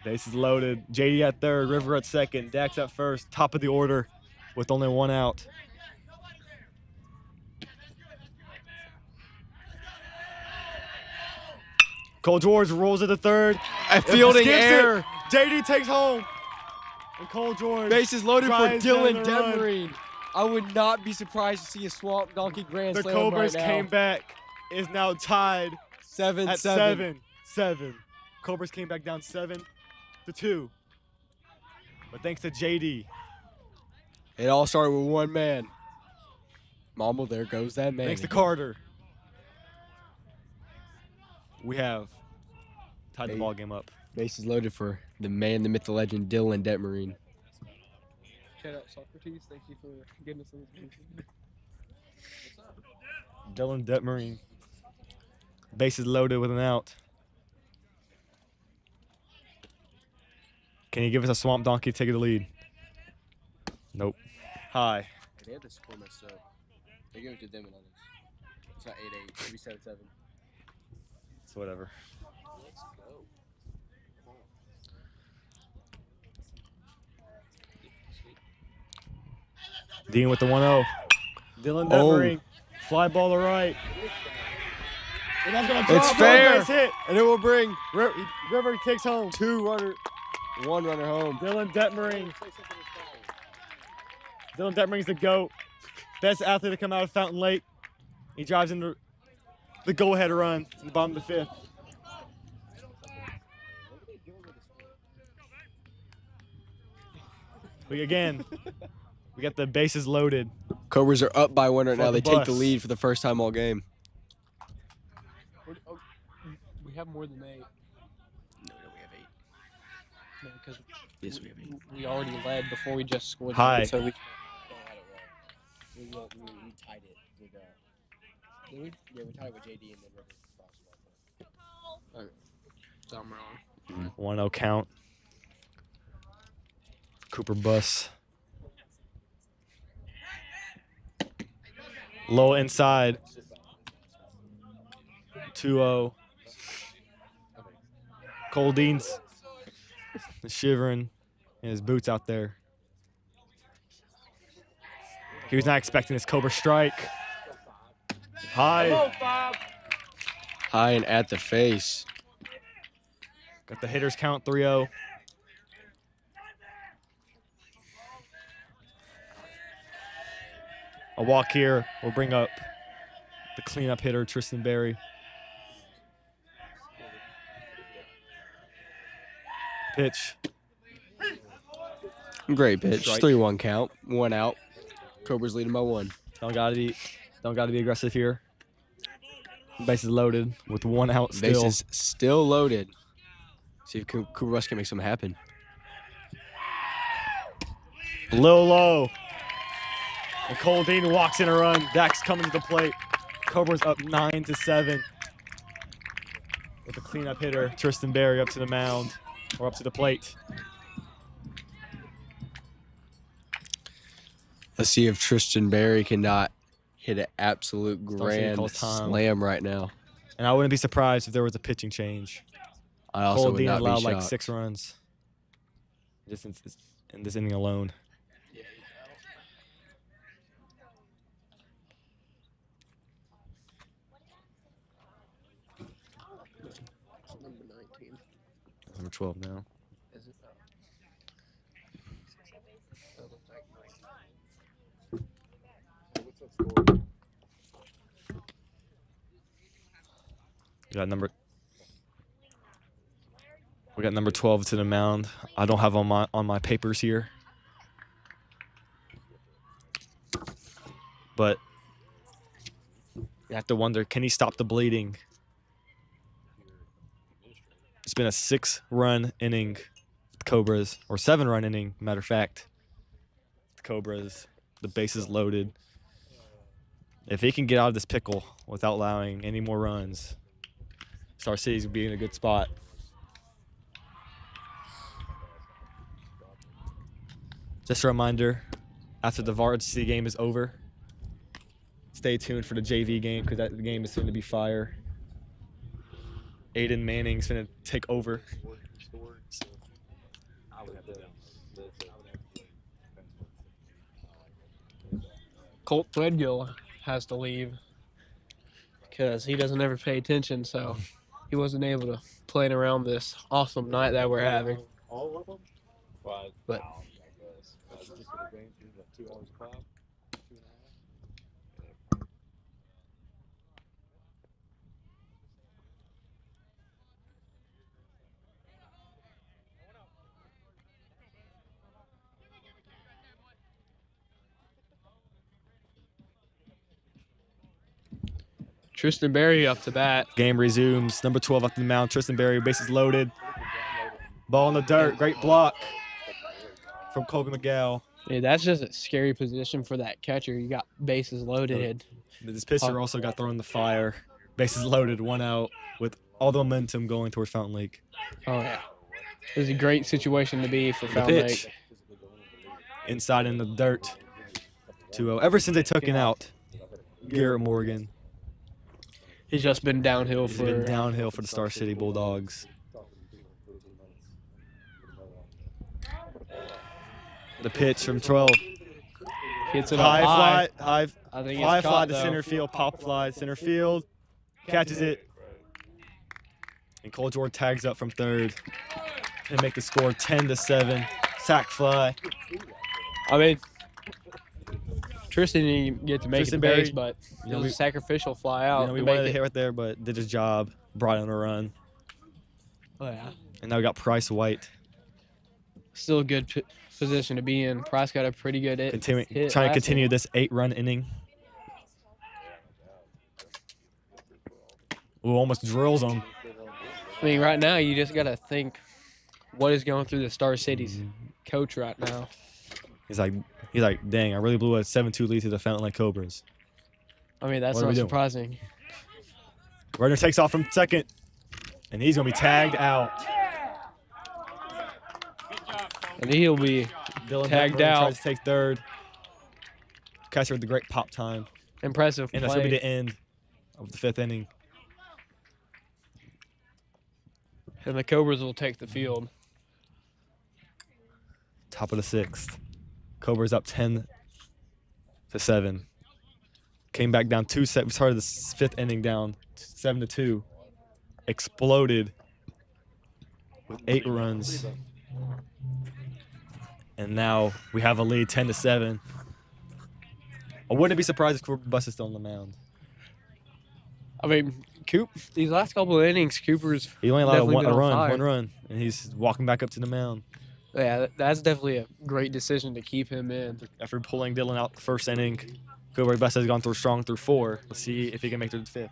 Bases loaded. JD at third, River at second, Dax at first, top of the order with only 1 out. Cole George rolls to the third. A fielding Skips error. it. JD takes home. And Cole George. Bases loaded for drives down Dylan the run. Demerine. I would not be surprised to see a swamp donkey grand The slam Cobras right now. came back. Is now tied 7-7. at 7. 7. Cobras came back down 7-2. But thanks to JD. It all started with one man. Mama, there goes that man. Thanks to Carter. We have tied the ball game up. Bases loaded for the man, the myth, the legend, Dylan Detmarine. Shout out Socrates. Thank you for getting us in this. Dylan Detmarine. Bases loaded with an out. Can you give us a swamp donkey to take the lead? Nope. High. They have the score messed up. They give it to them and others. It's not 8-8. It should be 7-7. It's whatever. Let's go. Dean with the 1-0. Dylan Detmarine. Fly ball to right. And that's gonna drop. It's fair. Base hit. And it will bring River takes home. one runner home. Dylan Detmarine. Dylan Detmarine's the GOAT. Best athlete to come out of Fountain Lake. He drives into the go-ahead run in the bottom of the 5th. We got the bases loaded. Cobras are up by one right For now. the They take the bus. lead for the first time all game. We have more than 8. No, we have 8. No, because Yes, we have 8. we already led before we just scored. High. So we. We tied it with did we? Yeah, we tied it with JD and then River crossed. So I'm wrong. 1-0 count. Cooper bus. Low inside. 2-0. Cole Dean's shivering in his boots out there. He was not expecting this Cobra strike. High. High and at the face. Got the hitters count 3-0. A walk here will bring up the cleanup hitter, Tristan Berry. Pitch. Great pitch. Strike. 3-1 count. 1 out. Cobras leading by 1. Don't gotta be aggressive here. Bases loaded with 1 out still. Bases still loaded. See if Cooper Rush can make something happen. A little low. And Cole Dean walks in a run. Dax coming to the plate. Cobras up 9-7. With the cleanup hitter, Tristan Berry, up to the mound or up to the plate. Let's see if Tristan Berry cannot hit an absolute see grand Cole's time. slam right now. And I wouldn't be surprised if there was a pitching change. I also Cole would Dean not allowed be like shocked. 6 runs. Just in this inning alone. Number 19. Number 12 now. Is it? We got number 12 to the mound. I don't have on my papers here. But you have to wonder, can he stop the bleeding? It's been a 6-run inning with Cobras, or 7-run inning, matter of fact. Cobras, the bases loaded. If he can get out of this pickle without allowing any more runs, Star City's gonna be in a good spot. Just a reminder, after the varsity game is over, stay tuned for the JV game because that game is soon to be fire. Aiden Manning's gonna take over. Colt Threadgill has to leave because he doesn't ever pay attention, so he wasn't able to play around this awesome night that we're having. All of them? But But- I guess. Just for the game, 2 hours clap, 2.5. Tristan Berry up to bat. Game resumes. Number 12 up the mound. Tristan Berry, bases loaded. Ball in the dirt. Great block from Kobe McGill. Yeah, that's just a scary position for that catcher. You got bases loaded. This pitcher also got thrown in the fire. Bases loaded, 1 out, with all the momentum going towards Fountain Lake. Oh, yeah. It was a great situation to be for The Fountain pitch. Lake. Inside in the dirt. 2-0. Ever since they took him out, Garrett Morgan He's just been downhill has for been downhill for the Star City Bulldogs. The pitch from 12. hits it High up high. fly, I think high it's fly caught, to though. center field, pop fly to center field, catches it, and Cole Jordan tags up from third and make the score 10-7. Sack fly. I mean, Tristan didn't even get to make Tristan it to base, Berry, but you it know, was we- a sacrificial fly out. We to wanted make to it. hit right there, but did his job, brought in a run, Oh, yeah. and now we got Price White Still a good position to be in. Price got a pretty good hit. trying to last continue inning. this 8-run inning. Ooh, almost drills him. I mean, right now, you just got to think what is going through the Star City's coach right now. He's like, dang, I really blew a 7-2 lead to the Fountain Lake Cobras. I mean, that's What are we not doing? surprising. Runner takes off from second, and he's gonna be tagged out. And he'll be Dylan Tagged Beckman out. tries to take third. Catcher with the great pop time, impressive and that's gonna be play. the end of the 5th inning. And the Cobras will take the field. Top of the 6th. Cobras up 10-7. Came back down 2-7. We started the 5th inning down 7-2. Exploded with 8 runs. And now we have a lead 10-7. I wouldn't be surprised if Cooper Bus is still on the mound. I mean, these last couple of innings, Cooper's He only allowed definitely one been on fire. run, and he's walking back up to the mound Yeah, that's definitely a great decision to keep him in. after pulling Dylan out the 1st inning. Cooper Bus has gone through strong through 4. Let's see if he can make it to the 5th.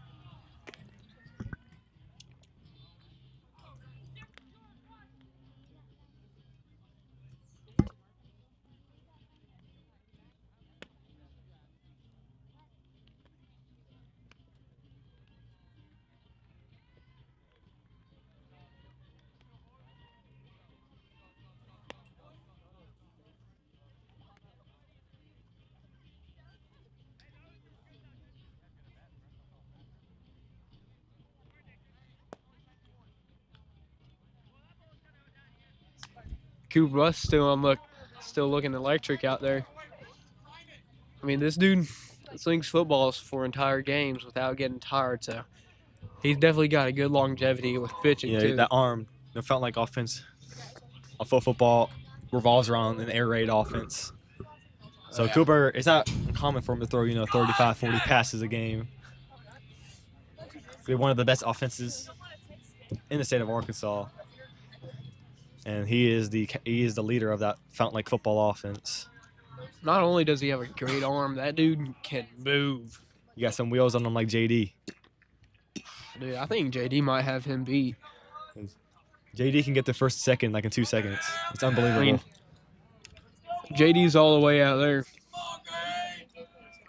Cooper Russ still looking electric out there. I mean, this dude slings footballs for entire games without getting tired, so he's definitely got a good longevity with pitching Yeah, too. that arm. It felt like offense. A full football revolves around an air raid offense. So Cooper, it's not uncommon for him to throw, 35, 40 passes a game. We're one of the best offenses in the state of Arkansas. And he is the leader of that Fountain Lake football offense. Not only does he have a great arm, that dude can move. You got some wheels on him like JD. Dude, I think JD might have him beat. JD can get the first second like in 2 seconds. It's unbelievable. I mean, JD's all the way out there.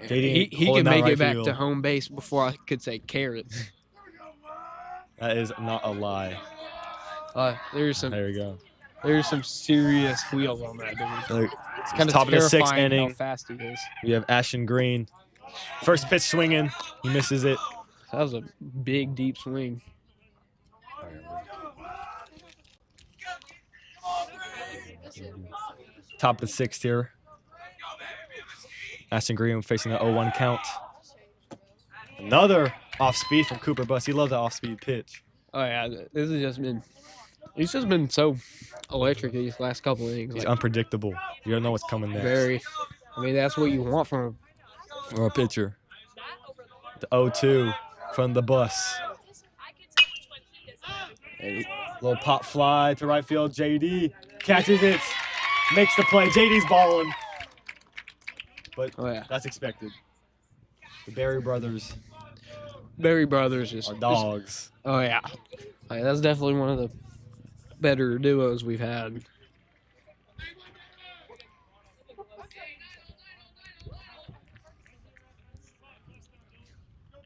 JD He holding can that make right it back field. to home base before I could say carrots. That is not a lie. There's some serious wheels on that dude. Like, It's kind of top of the 6th terrifying inning. how fast he is. We have Ashton Green. First pitch swinging. He misses it. That was a big, deep swing. Top of the 6th here. Ashton Green facing the 0-1 count. Another off speed from Cooper Bus. He loves that off speed pitch. Oh yeah, he's just been so electric these last couple innings. He's Like, unpredictable. You don't know what's coming next. I mean, that's what you want from him. Or a pitcher. The 0-2 from the Bus. A little pop fly to right field. JD catches it. Makes the play. JD's balling. But Oh yeah. that's expected. The Berry brothers. Berry Brothers is Our dogs. Oh yeah, that's definitely one of the better duos we've had.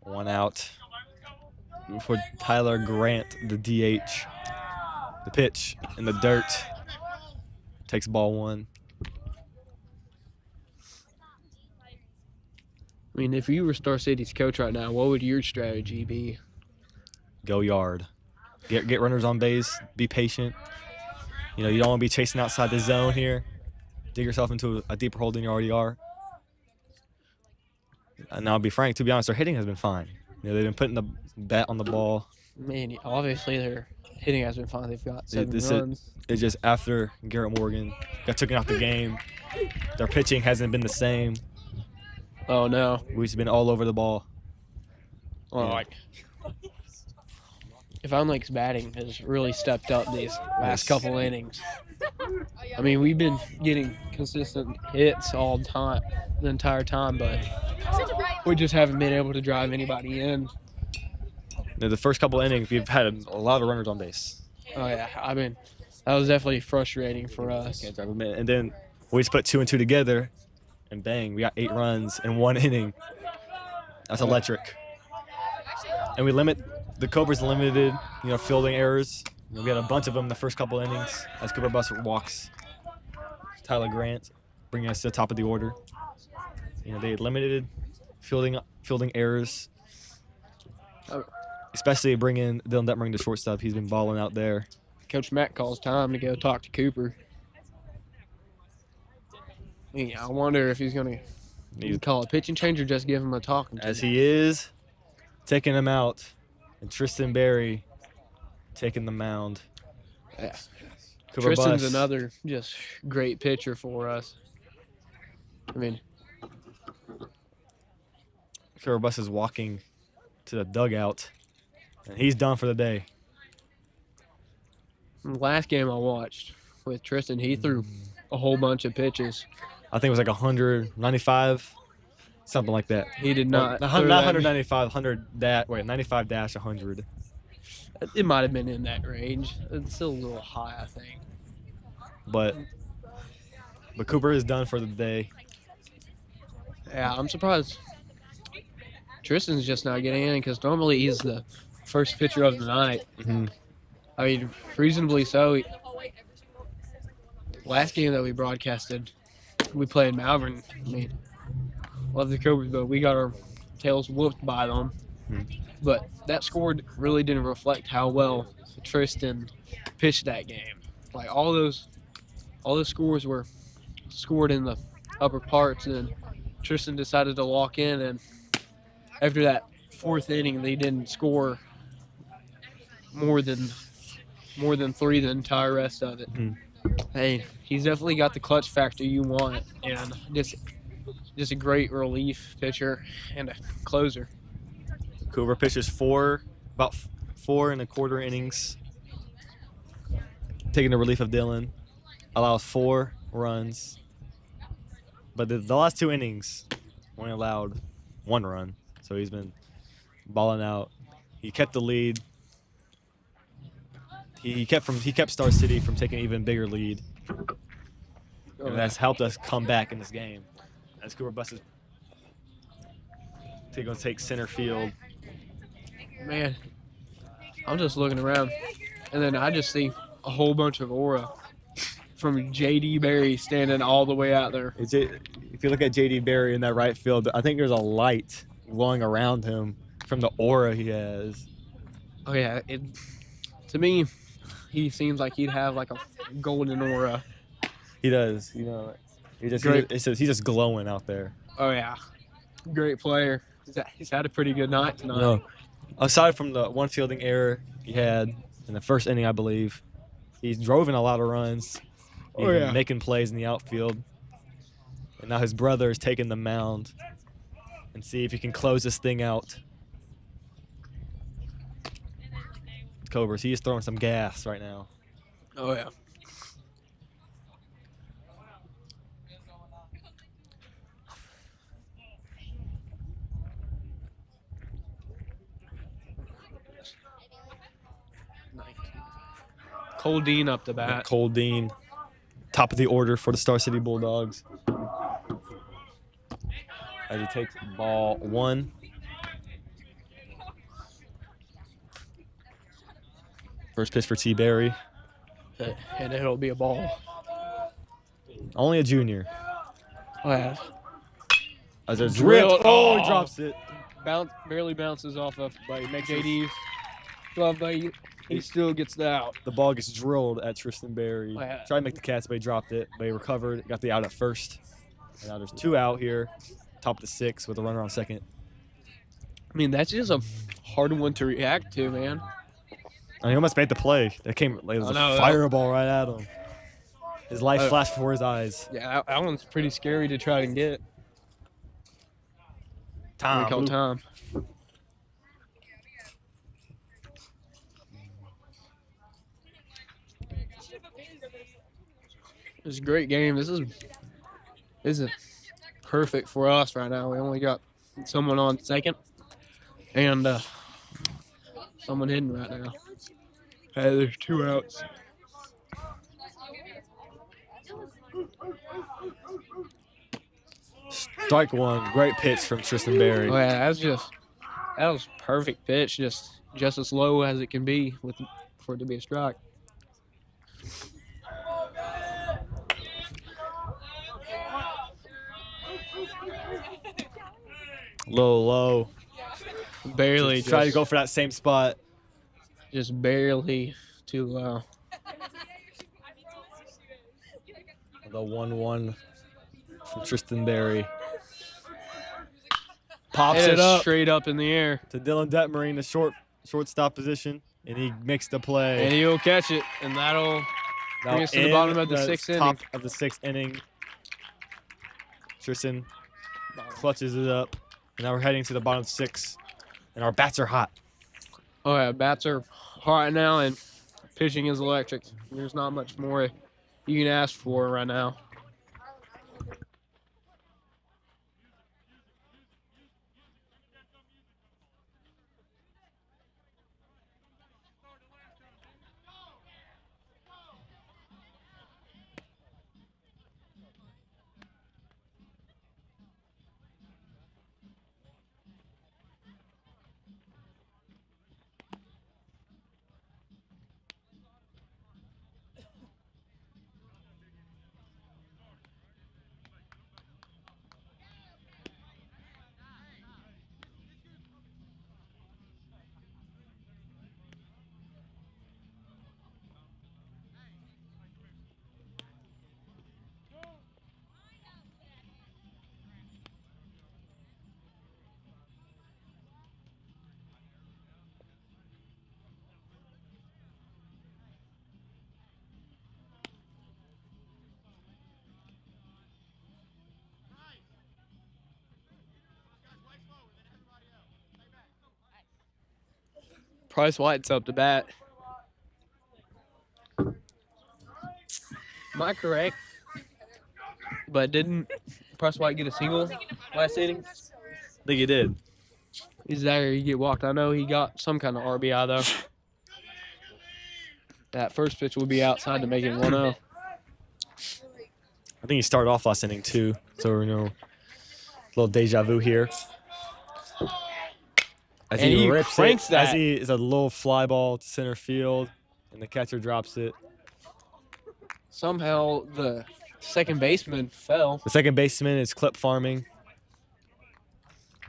One out for Tyler Grant, the DH. The pitch in the dirt. Takes ball one. I mean, if you were Star City's coach right now, what would your strategy be? Go yard. Get runners on base. Be patient. You know, you don't want to be chasing outside the zone here. Dig yourself into a deeper hole than you already are. And I'll be frank, to be honest, their hitting has been fine. You know, they've been putting the bat on the ball. I mean, obviously their hitting has been fine. They've got 7 This runs. It's just after Garrett Morgan got taken out the game, their pitching hasn't been the same. Oh no. We've just been all over the ball. Well, Yeah. like, if I'm like batting has really stepped up these last couple innings. I mean, we've been getting consistent hits all the time, the entire time, but we just haven't been able to drive anybody in. The first couple innings, we've had a lot of runners on base. Oh yeah, I mean, that was definitely frustrating for us. Can't drive them in. And then we just put 2 and 2 together, and bang, we got 8 runs in 1 inning. That's electric. And the Cobras limited, fielding errors. We had a bunch of them in the first couple innings as Cooper Bus walks Tyler Grant, bringing us to the top of the order. They limited fielding errors, especially bringing Dylan Detmering to shortstop. He's been balling out there. Coach Matt calls time to go talk to Cooper. I wonder if he's going to call a pitching change or just give him a talking to. As he is taking him out, and Tristan Berry taking the mound. Yeah. Cooper Tristan's Bus. another just great pitcher for us. I mean, Cooper Bus is walking to the dugout, and he's done for the day. the last game I watched with Tristan, he threw a whole bunch of pitches. I think it was like 195, something like that. He did not. Not throw that- 195, 95 dash 100. It might have been in that range. It's still a little high, I think. But Cooper is done for the day. Yeah, I'm surprised Tristan's just not getting in because normally he's the first pitcher of the night. Mm-hmm. I mean, reasonably so. Last game that we broadcasted, we played Malvern. I mean, love the Cobras, but we got our tails whooped by them. Mhm. But that score really didn't reflect how well Tristan pitched that game. Like all those scores were scored in the upper parts, and Tristan decided to walk in, and after that 4th inning, they didn't score more than 3 the entire rest of it. Mhm. Hey, he's definitely got the clutch factor you want, and just a great relief pitcher and a closer. Cooper pitches about 4 1/4 innings, taking the relief of Dylan, allows 4 runs. But the last 2 innings only allowed 1 run, so he's been balling out. He kept the lead. He kept Star City from taking an even bigger lead, and that's helped us come back in this game. As Cooper Bus is going to take center field. Man, I'm just looking around, and then I just see a whole bunch of aura from J.D. Berry standing all the way out there. If you look at J.D. Berry in that right field, I think there's a light glowing around him from the aura he has. Oh yeah, to me, he seems like he'd have like a golden aura. He does, he's just glowing out there. Oh yeah, great player. He's had a pretty good night tonight. No, aside from the one fielding error he had in the first inning, I believe, he's drove in a lot of runs. He's been making plays in the outfield. And now his brother is taking the mound and see if he can close this thing out. Cobras, he is throwing some gas right now. Oh yeah. Cole Dean up the bat. Cole Dean, top of the order for the Star City Bulldogs. As he takes ball 1. First pitch for T. Berry. And it'll be a ball. Only a junior. Oh, yeah. As a Drilled. drilled. Oh, he Oh. drops it. Barely bounces off of JD's glove, but he still gets the out. The ball gets drilled at Tristan Berry. Oh, yeah. Tried to make the catch, but he dropped it. But he recovered, got the out at first. And now there's 2 out here. Top of the 6 with a runner on second. I mean, that's just a hard one to react to, man. And he almost made the play. That came like, it was I a know, fireball right at him. His life Oh. flashed before his eyes. Yeah, that one's pretty scary to try and get. Tom. We call Tom. It's a great game. This is perfect for us right now. We only got someone on second and someone hitting right now. Hey, there's 2 outs. Strike 1. Great pitch from Tristan Berry. Oh, yeah, that was perfect pitch, just as low as it can be for it to be a strike. Low. Barely, Try to go for that same spot. just barely too low. The 1-1 from Tristan Berry. Pops And it it's up straight up in the air, to Dylan Detmer in the shortstop position, and he makes the play. and he'll catch it, and that'll bring us to the in bottom of the 6th inning. Top of the 6th inning. Tristan clutches it up, and now we're heading to the bottom 6, and our bats are hot. Oh yeah, bats are hot now, and pitching is electric. There's not much more you can ask for right now. Price White's up to bat. Am I correct? But didn't Price White get a single last inning? I think he did. He's there. He get walked. I know he got some kind of RBI though. That first pitch will be outside to make it 1-0. I think he started off last inning too, so a little deja vu here. As And he rips cranks it, as that. he is a little fly ball to center field, and the catcher drops it. Somehow the second baseman fell. The second baseman is clip farming.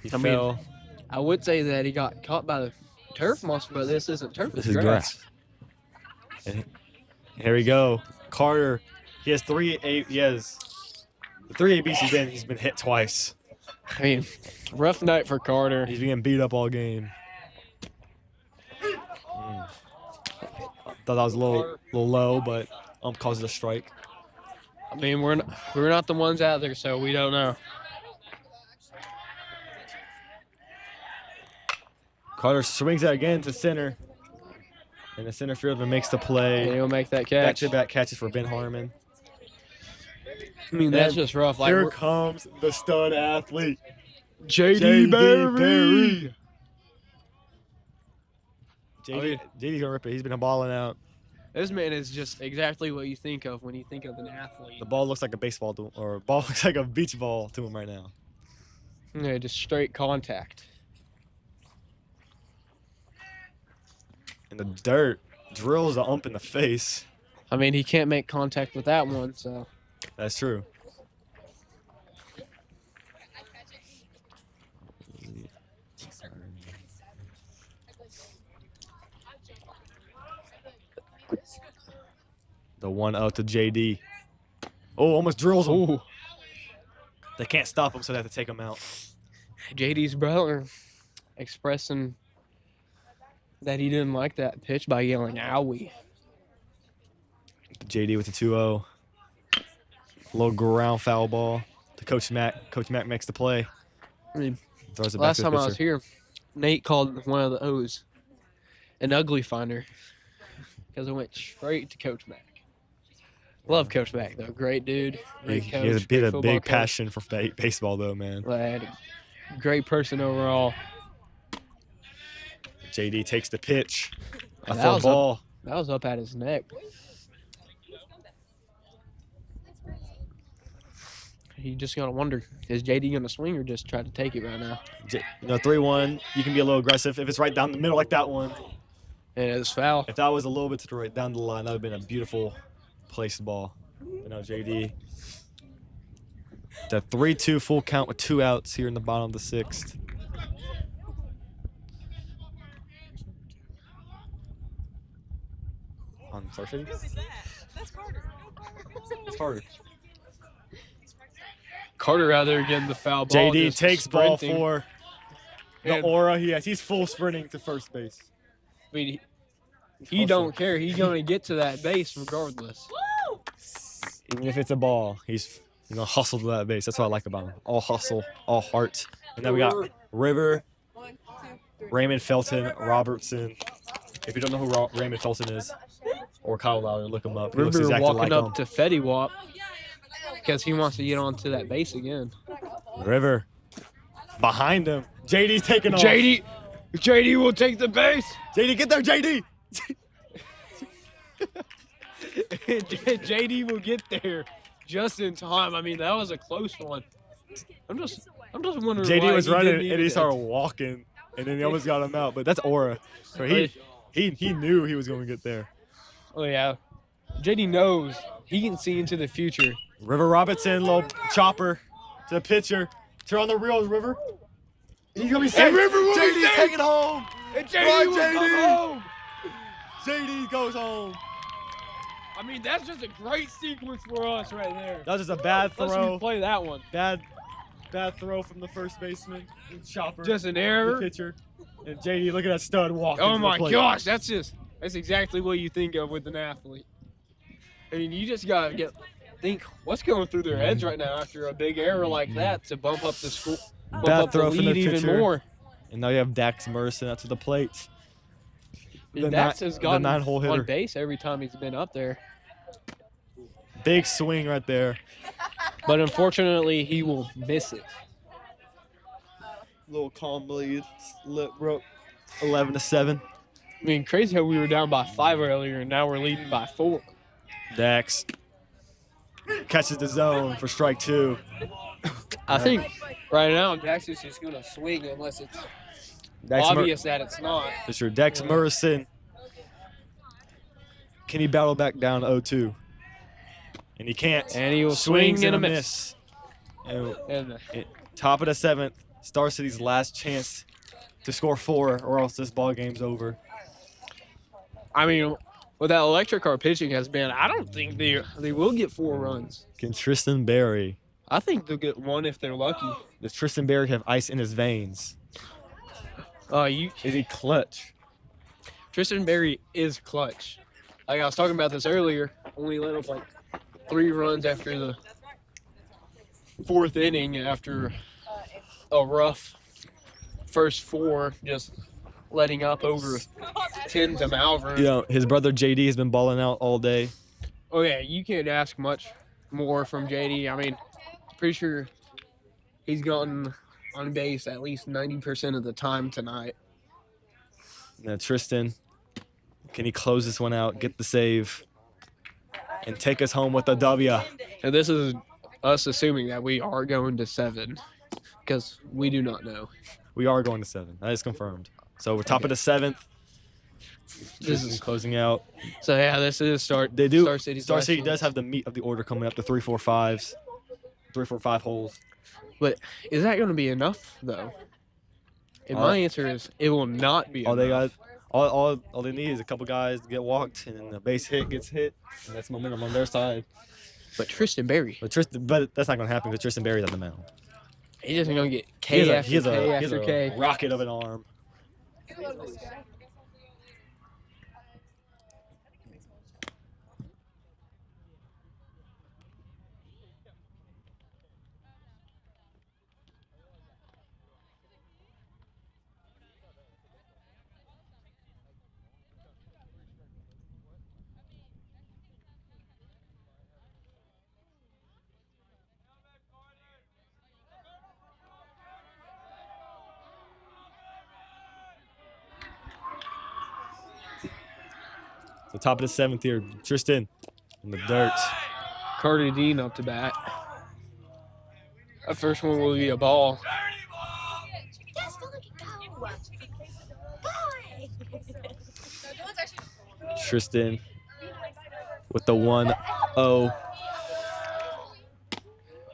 He I mean, fell. I would say that he got caught by the turf moss, but this isn't turf. This it's is grass. And here we go. Carter. He has the 3 ABs he's been hit twice. I mean, rough night for Carter. He's being beat up all game. Thought that was a little low, but calls it a strike. I mean, we're not the ones out there, so we don't know. Carter swings it again to center. And the center fielder makes the play. And he'll make that catch. Back-to-back catches for Ben Harmon. I mean, that's And just rough. Like, Here comes the stud athlete. JD JD's gonna rip it. He's been balling out. This man is just exactly what you think of when you think of an athlete. The ball looks like a baseball to, or ball looks like a beach ball to him right now. Yeah, just straight contact. In the dirt, drills a ump in the face. I mean, he can't make contact with that one, so. That's true. The 1-0 to JD. Oh, almost drills him. Ooh, They can't stop him, so they have to take him out. JD's brother expressing that he didn't like that pitch by yelling "owie." JD with the 2-0. Little ground foul ball to Coach Mack. Coach Mack makes the play. I mean, Throws it back last to the time I was pitcher. here, Nate called one of the O's an ugly finder because it went straight to Coach Mack. Love Coach Mack, though. Great dude. Great coach. He has great a football big coach. passion for baseball, though, man. Lad, great person overall. JD takes the pitch. A That full was ball. That was up at his neck. You just gotta wonder, is JD gonna swing or just try to take it right now? 3-1. You can be a little aggressive if it's right down the middle like that one. And it's foul. If that was a little bit to the right down the line, that would have been a beautiful placed ball. JD. The 3-2 full count with 2 outs here in the bottom of the 6th. On Star City? That's Carter. It's harder. Carter out there getting the foul ball. JD just takes ball sprinting. for the And- aura he has. He's full sprinting to first base. I mean, he don't care. He's gonna get to that base regardless. Even if it's a ball, he's gonna hustle to that base. That's what I like about him. All hustle, all heart. And then we got River, 1, 2, 3. Raymond Felton, Robertson. If you don't know who Raymond Felton is, or Kyle Lowry, look him up. He looks River exactly walking like up him. to Fetty Wap because he wants to get onto that base again. River behind him. JD's taking off. JD will take the base. JD, get there, JD. JD will get there just in time. I mean, that was a close one. I'm just wondering. JD why was he running didn't and even he get- started walking, and then he almost got him out. But that's aura. So he knew he was going to get there. Oh yeah, JD knows he can see into the future. River Robinson, little chopper to the pitcher. Turn on the reels, River. He's gonna be safe. River will be JD's safe. taking home. And Run, JD will JD. come home. JD goes home. I mean, that's just a great sequence for us right there. That was just a bad Let's throw. replay that one. Bad throw from the first baseman. Chopper. Just an the error. pitcher. And JD, look at that stud walking. Oh to the my plate. gosh, that's exactly what you think of with an athlete. I mean, you just gotta think what's going through their heads right now after a big error like that to bump up the score, bump Bad up the throw from the lead even pitcher. more. And now you have Dax Merson out to the plate. And Dax has gotten the 9-hole hitter. on base every time he's been up there. Big swing right there. But unfortunately, he will miss it. Little calm lead. Broke 11-7. I mean, crazy how we were down by 5 earlier, and now we're leading by 4. Dax catches the zone for strike 2. I think right now Dax is just going to swing unless it's obvious that it's not. It's your Dax Merson. Can he battle back down to 0-2? And he can't. And he will Swings swing and and a a miss. And And top of the 7th, Star City's last chance to score 4, or else this ball game's over. I mean, what that electric car pitching has been, I don't think they will get 4 runs. Can Tristan Berry? I think they'll get 1 if they're lucky. Does Tristan Berry have ice in his veins? Is Is he clutch? Tristan Berry is clutch. Like I was talking about this earlier, only let up like 3 runs after the 4th inning after a rough first 4, just letting up over 10 to Malvern. You know, his brother JD has been balling out all day. Oh yeah, you can't ask much more from JD. I mean, pretty sure he's gotten on base at least 90% of the time tonight. Now Tristan Can he close this one out, get the save, and take us home with a W? And this is us assuming that we are going to 7 because we do not know. We are going to 7. That is confirmed. So we're top of the 7th. This is closing out. So yeah, this is start. They do. Star City's Star last City one. does have the meat of the order coming up, the 3, 4, 5s. 3, 4, 5 holes. But is that going to be enough though? And Uh, my answer is it will not be All enough. they got, all they need is a couple guys to get walked, and then the base hit gets hit, and that's momentum on their side. But Tristan Berry, But that's not gonna happen because Tristan Berry's at the mound. he's just going to get He has K a, after he has K a, he has after a K. rocket of an arm. The top of the 7th here, Tristan in the dirt. Carter Dean up to bat. That first one will be a ball. Yes, don't let it go. Bye. Tristan with the 1-0.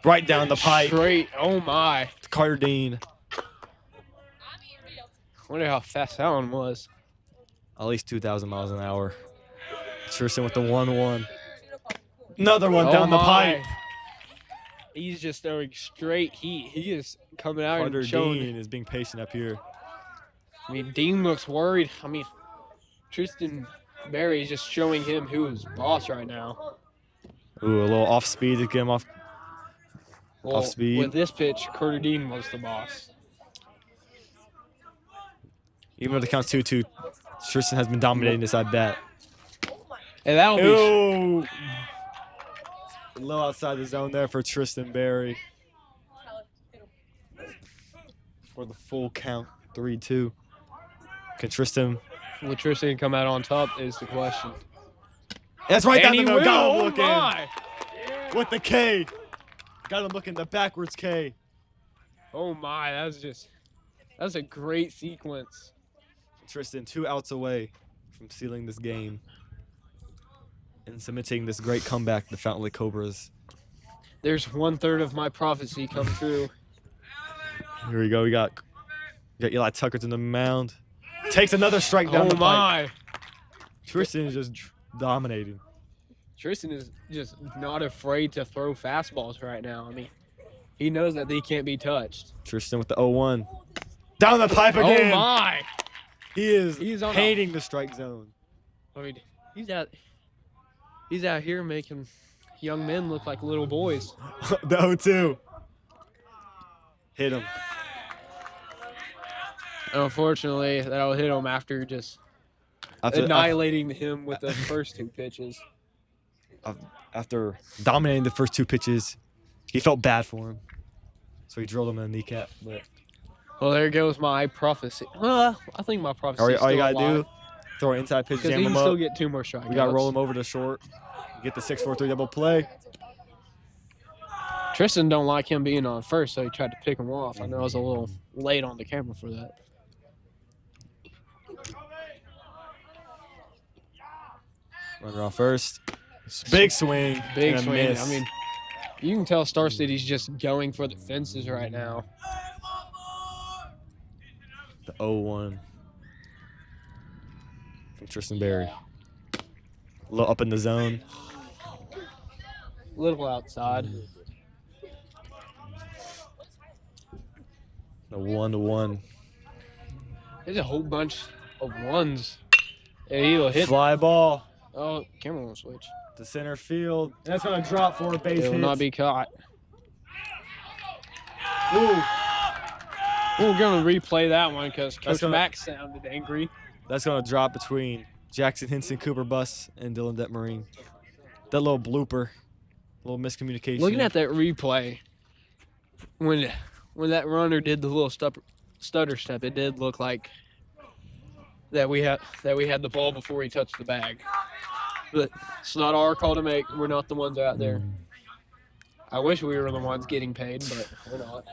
Right down the pipe. Straight. Oh my. Carter Dean. Wonder how fast that one was. At least 2,000 miles an hour. Tristan with the 1-1. Another one down the pipe. He's just throwing straight heat. He is coming out Carter and showing. Dean is being patient up here. I mean, Dean looks worried. I mean, Tristan Berry is just showing him who is boss right now. Ooh, a little off speed to get him off. Well, Off speed. With this pitch, Carter Dean was the boss. Even though the count's 2-2, Tristan has been dominating this at bat. And that'll be Ooh. A little outside the zone there for Tristan Berry. For the full count, 3-2. Can Tristan? will Tristan come out on top is the question. That's right down And the he middle. Got will. him Oh looking my. with the K. Got him looking the backwards K. Oh my, that's a great sequence. Tristan 2 outs away from sealing this game and submitting this great comeback to the Fountain Lake Cobras. There's 1/3 of my prophecy come true. Here we go. We got Eli Tucker to the mound. Takes another strike down Oh the pipe. my. Tristan is just dominating. Tristan is just not afraid to throw fastballs right now. I mean, he knows that they can't be touched. Tristan with the 0-1. Down the pipe again. Oh my. He is He's on a- hating the strike zone. I mean, he's out here making young men look like little boys. The 0-2. Hit him. And unfortunately, that'll hit him after just After annihilating him with the first 2 pitches. after dominating the first 2 pitches, he felt bad for him. So he drilled him in the kneecap. But Well, there goes my prophecy. Well, I think my prophecy is all you still gotta do, throw an inside pitch, because jam he him can still up. get 2 more strikeouts. We gotta roll him over to short. Get the 6-4-3 double play. Tristan don't like him being on first, so he tried to pick him off. I know I was a little late on the camera for that. Runner on first. Big swing. Big and a swing. miss. I mean, you can tell Star City's just going for the fences right now. The 0-1 from Tristan Berry. A little up in the zone. A little outside. The 1-1. There's a whole bunch of ones. And he'll hit. Fly ball Oh, camera won't switch. to center field. That's gonna drop for a base It will hit. not be caught. Ooh. We're going to replay that one because That's Coach gonna- Mack sounded angry. That's gonna drop between Jackson Henson, Cooper Buss, and Dylan Detmarine. That little blooper, little miscommunication. Looking at that replay, when that runner did the little stutter step, it did look like that we had the ball before he touched the bag. But it's not our call to make. We're not the ones out there. I wish we were the ones getting paid, but we're not.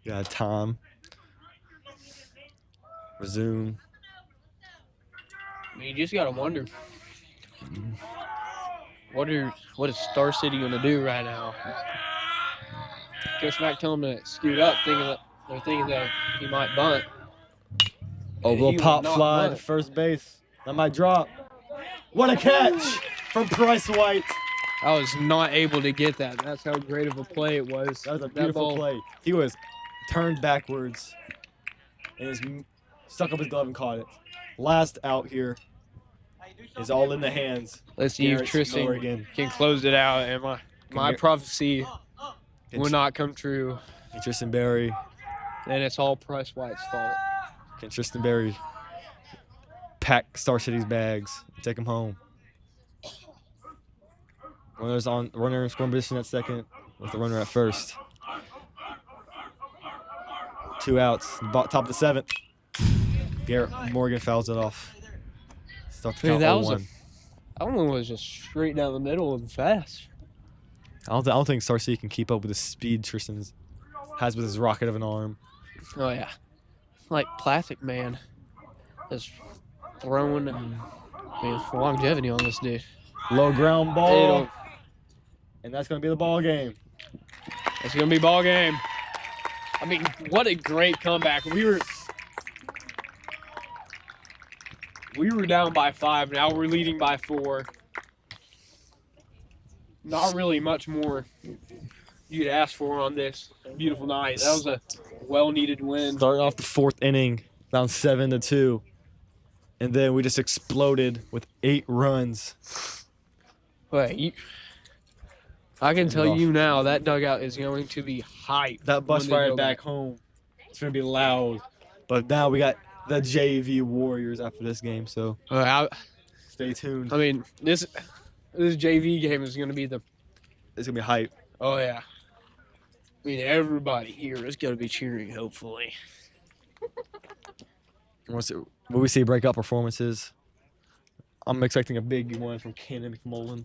Yeah, Tom. Resume. I mean, you just gotta wonder what is Star City gonna do right now? Coach Mack telling him to scoot up, they're thinking that he might bunt. Oh, And little he will pop not fly to bunt. first base. That might drop. What a catch from Price White. I was not able to get that. That's how great of a play it was. That was a beautiful play. He was turned backwards and stuck up his glove and caught it. Last out here is all in the hands. Let's see if Garrett Tristan Morgan. can close it out, and my prophecy will not come true. And Tristan Berry. And it's all Price White's fault. Can Tristan Berry pack Star City's bags and take them home? Runner in scoring position at second with the runner at first. 2 outs. Top of the 7th. Garrett Morgan fouls it off. Start to count that 0-1. That one was just straight down the middle and fast. I don't think Star City can keep up with the speed Tristan has with his rocket of an arm. Oh, yeah. Like Plastic Man is throwing longevity on this dude. Low ground ball. And that's going to be the ball game. It's going to be ball game. I mean, what a great comeback. We were down by 5. Now we're leading by 4. Not really much more you'd ask for on this beautiful night. That was a well-needed win. Starting off the 4th inning, down 7-2. And then we just exploded with 8 runs. Wait, I can tell you now that dugout is going to be hyped. That bus when they ride go back home, it's going to be loud. But now we got the JV Warriors after this game, so stay tuned. I mean, this JV game is going to be It's going to be hype. oh, yeah. I mean, everybody here is going to be cheering, hopefully. Will we see breakout performances? I'm expecting a big one from Cannon McMullen.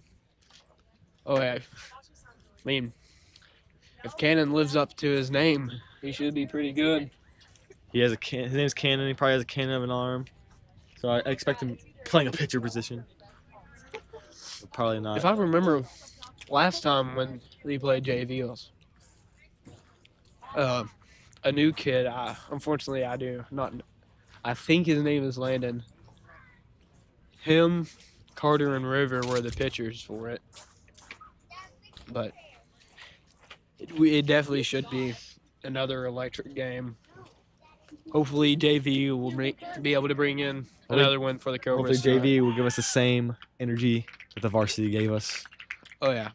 Oh, yeah. I mean, if Cannon lives up to his name, he should be pretty good. His name's Cannon. He probably has a cannon of an arm. So I expect him playing a pitcher position. But probably not. If I remember last time when we played JV, was a new kid. Unfortunately, I do not. I think his name is Landon. Him, Carter, and River were the pitchers for it. But it definitely should be another electric game. Hopefully, JV will be able to bring in another one for the Cobras. Hopefully JV will give us the same energy that the varsity gave us. Oh, yeah.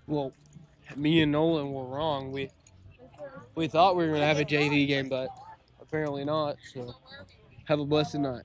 Well, me and Nolan were wrong. We thought we were gonna have a JV game, but apparently not. So, have a blessed night.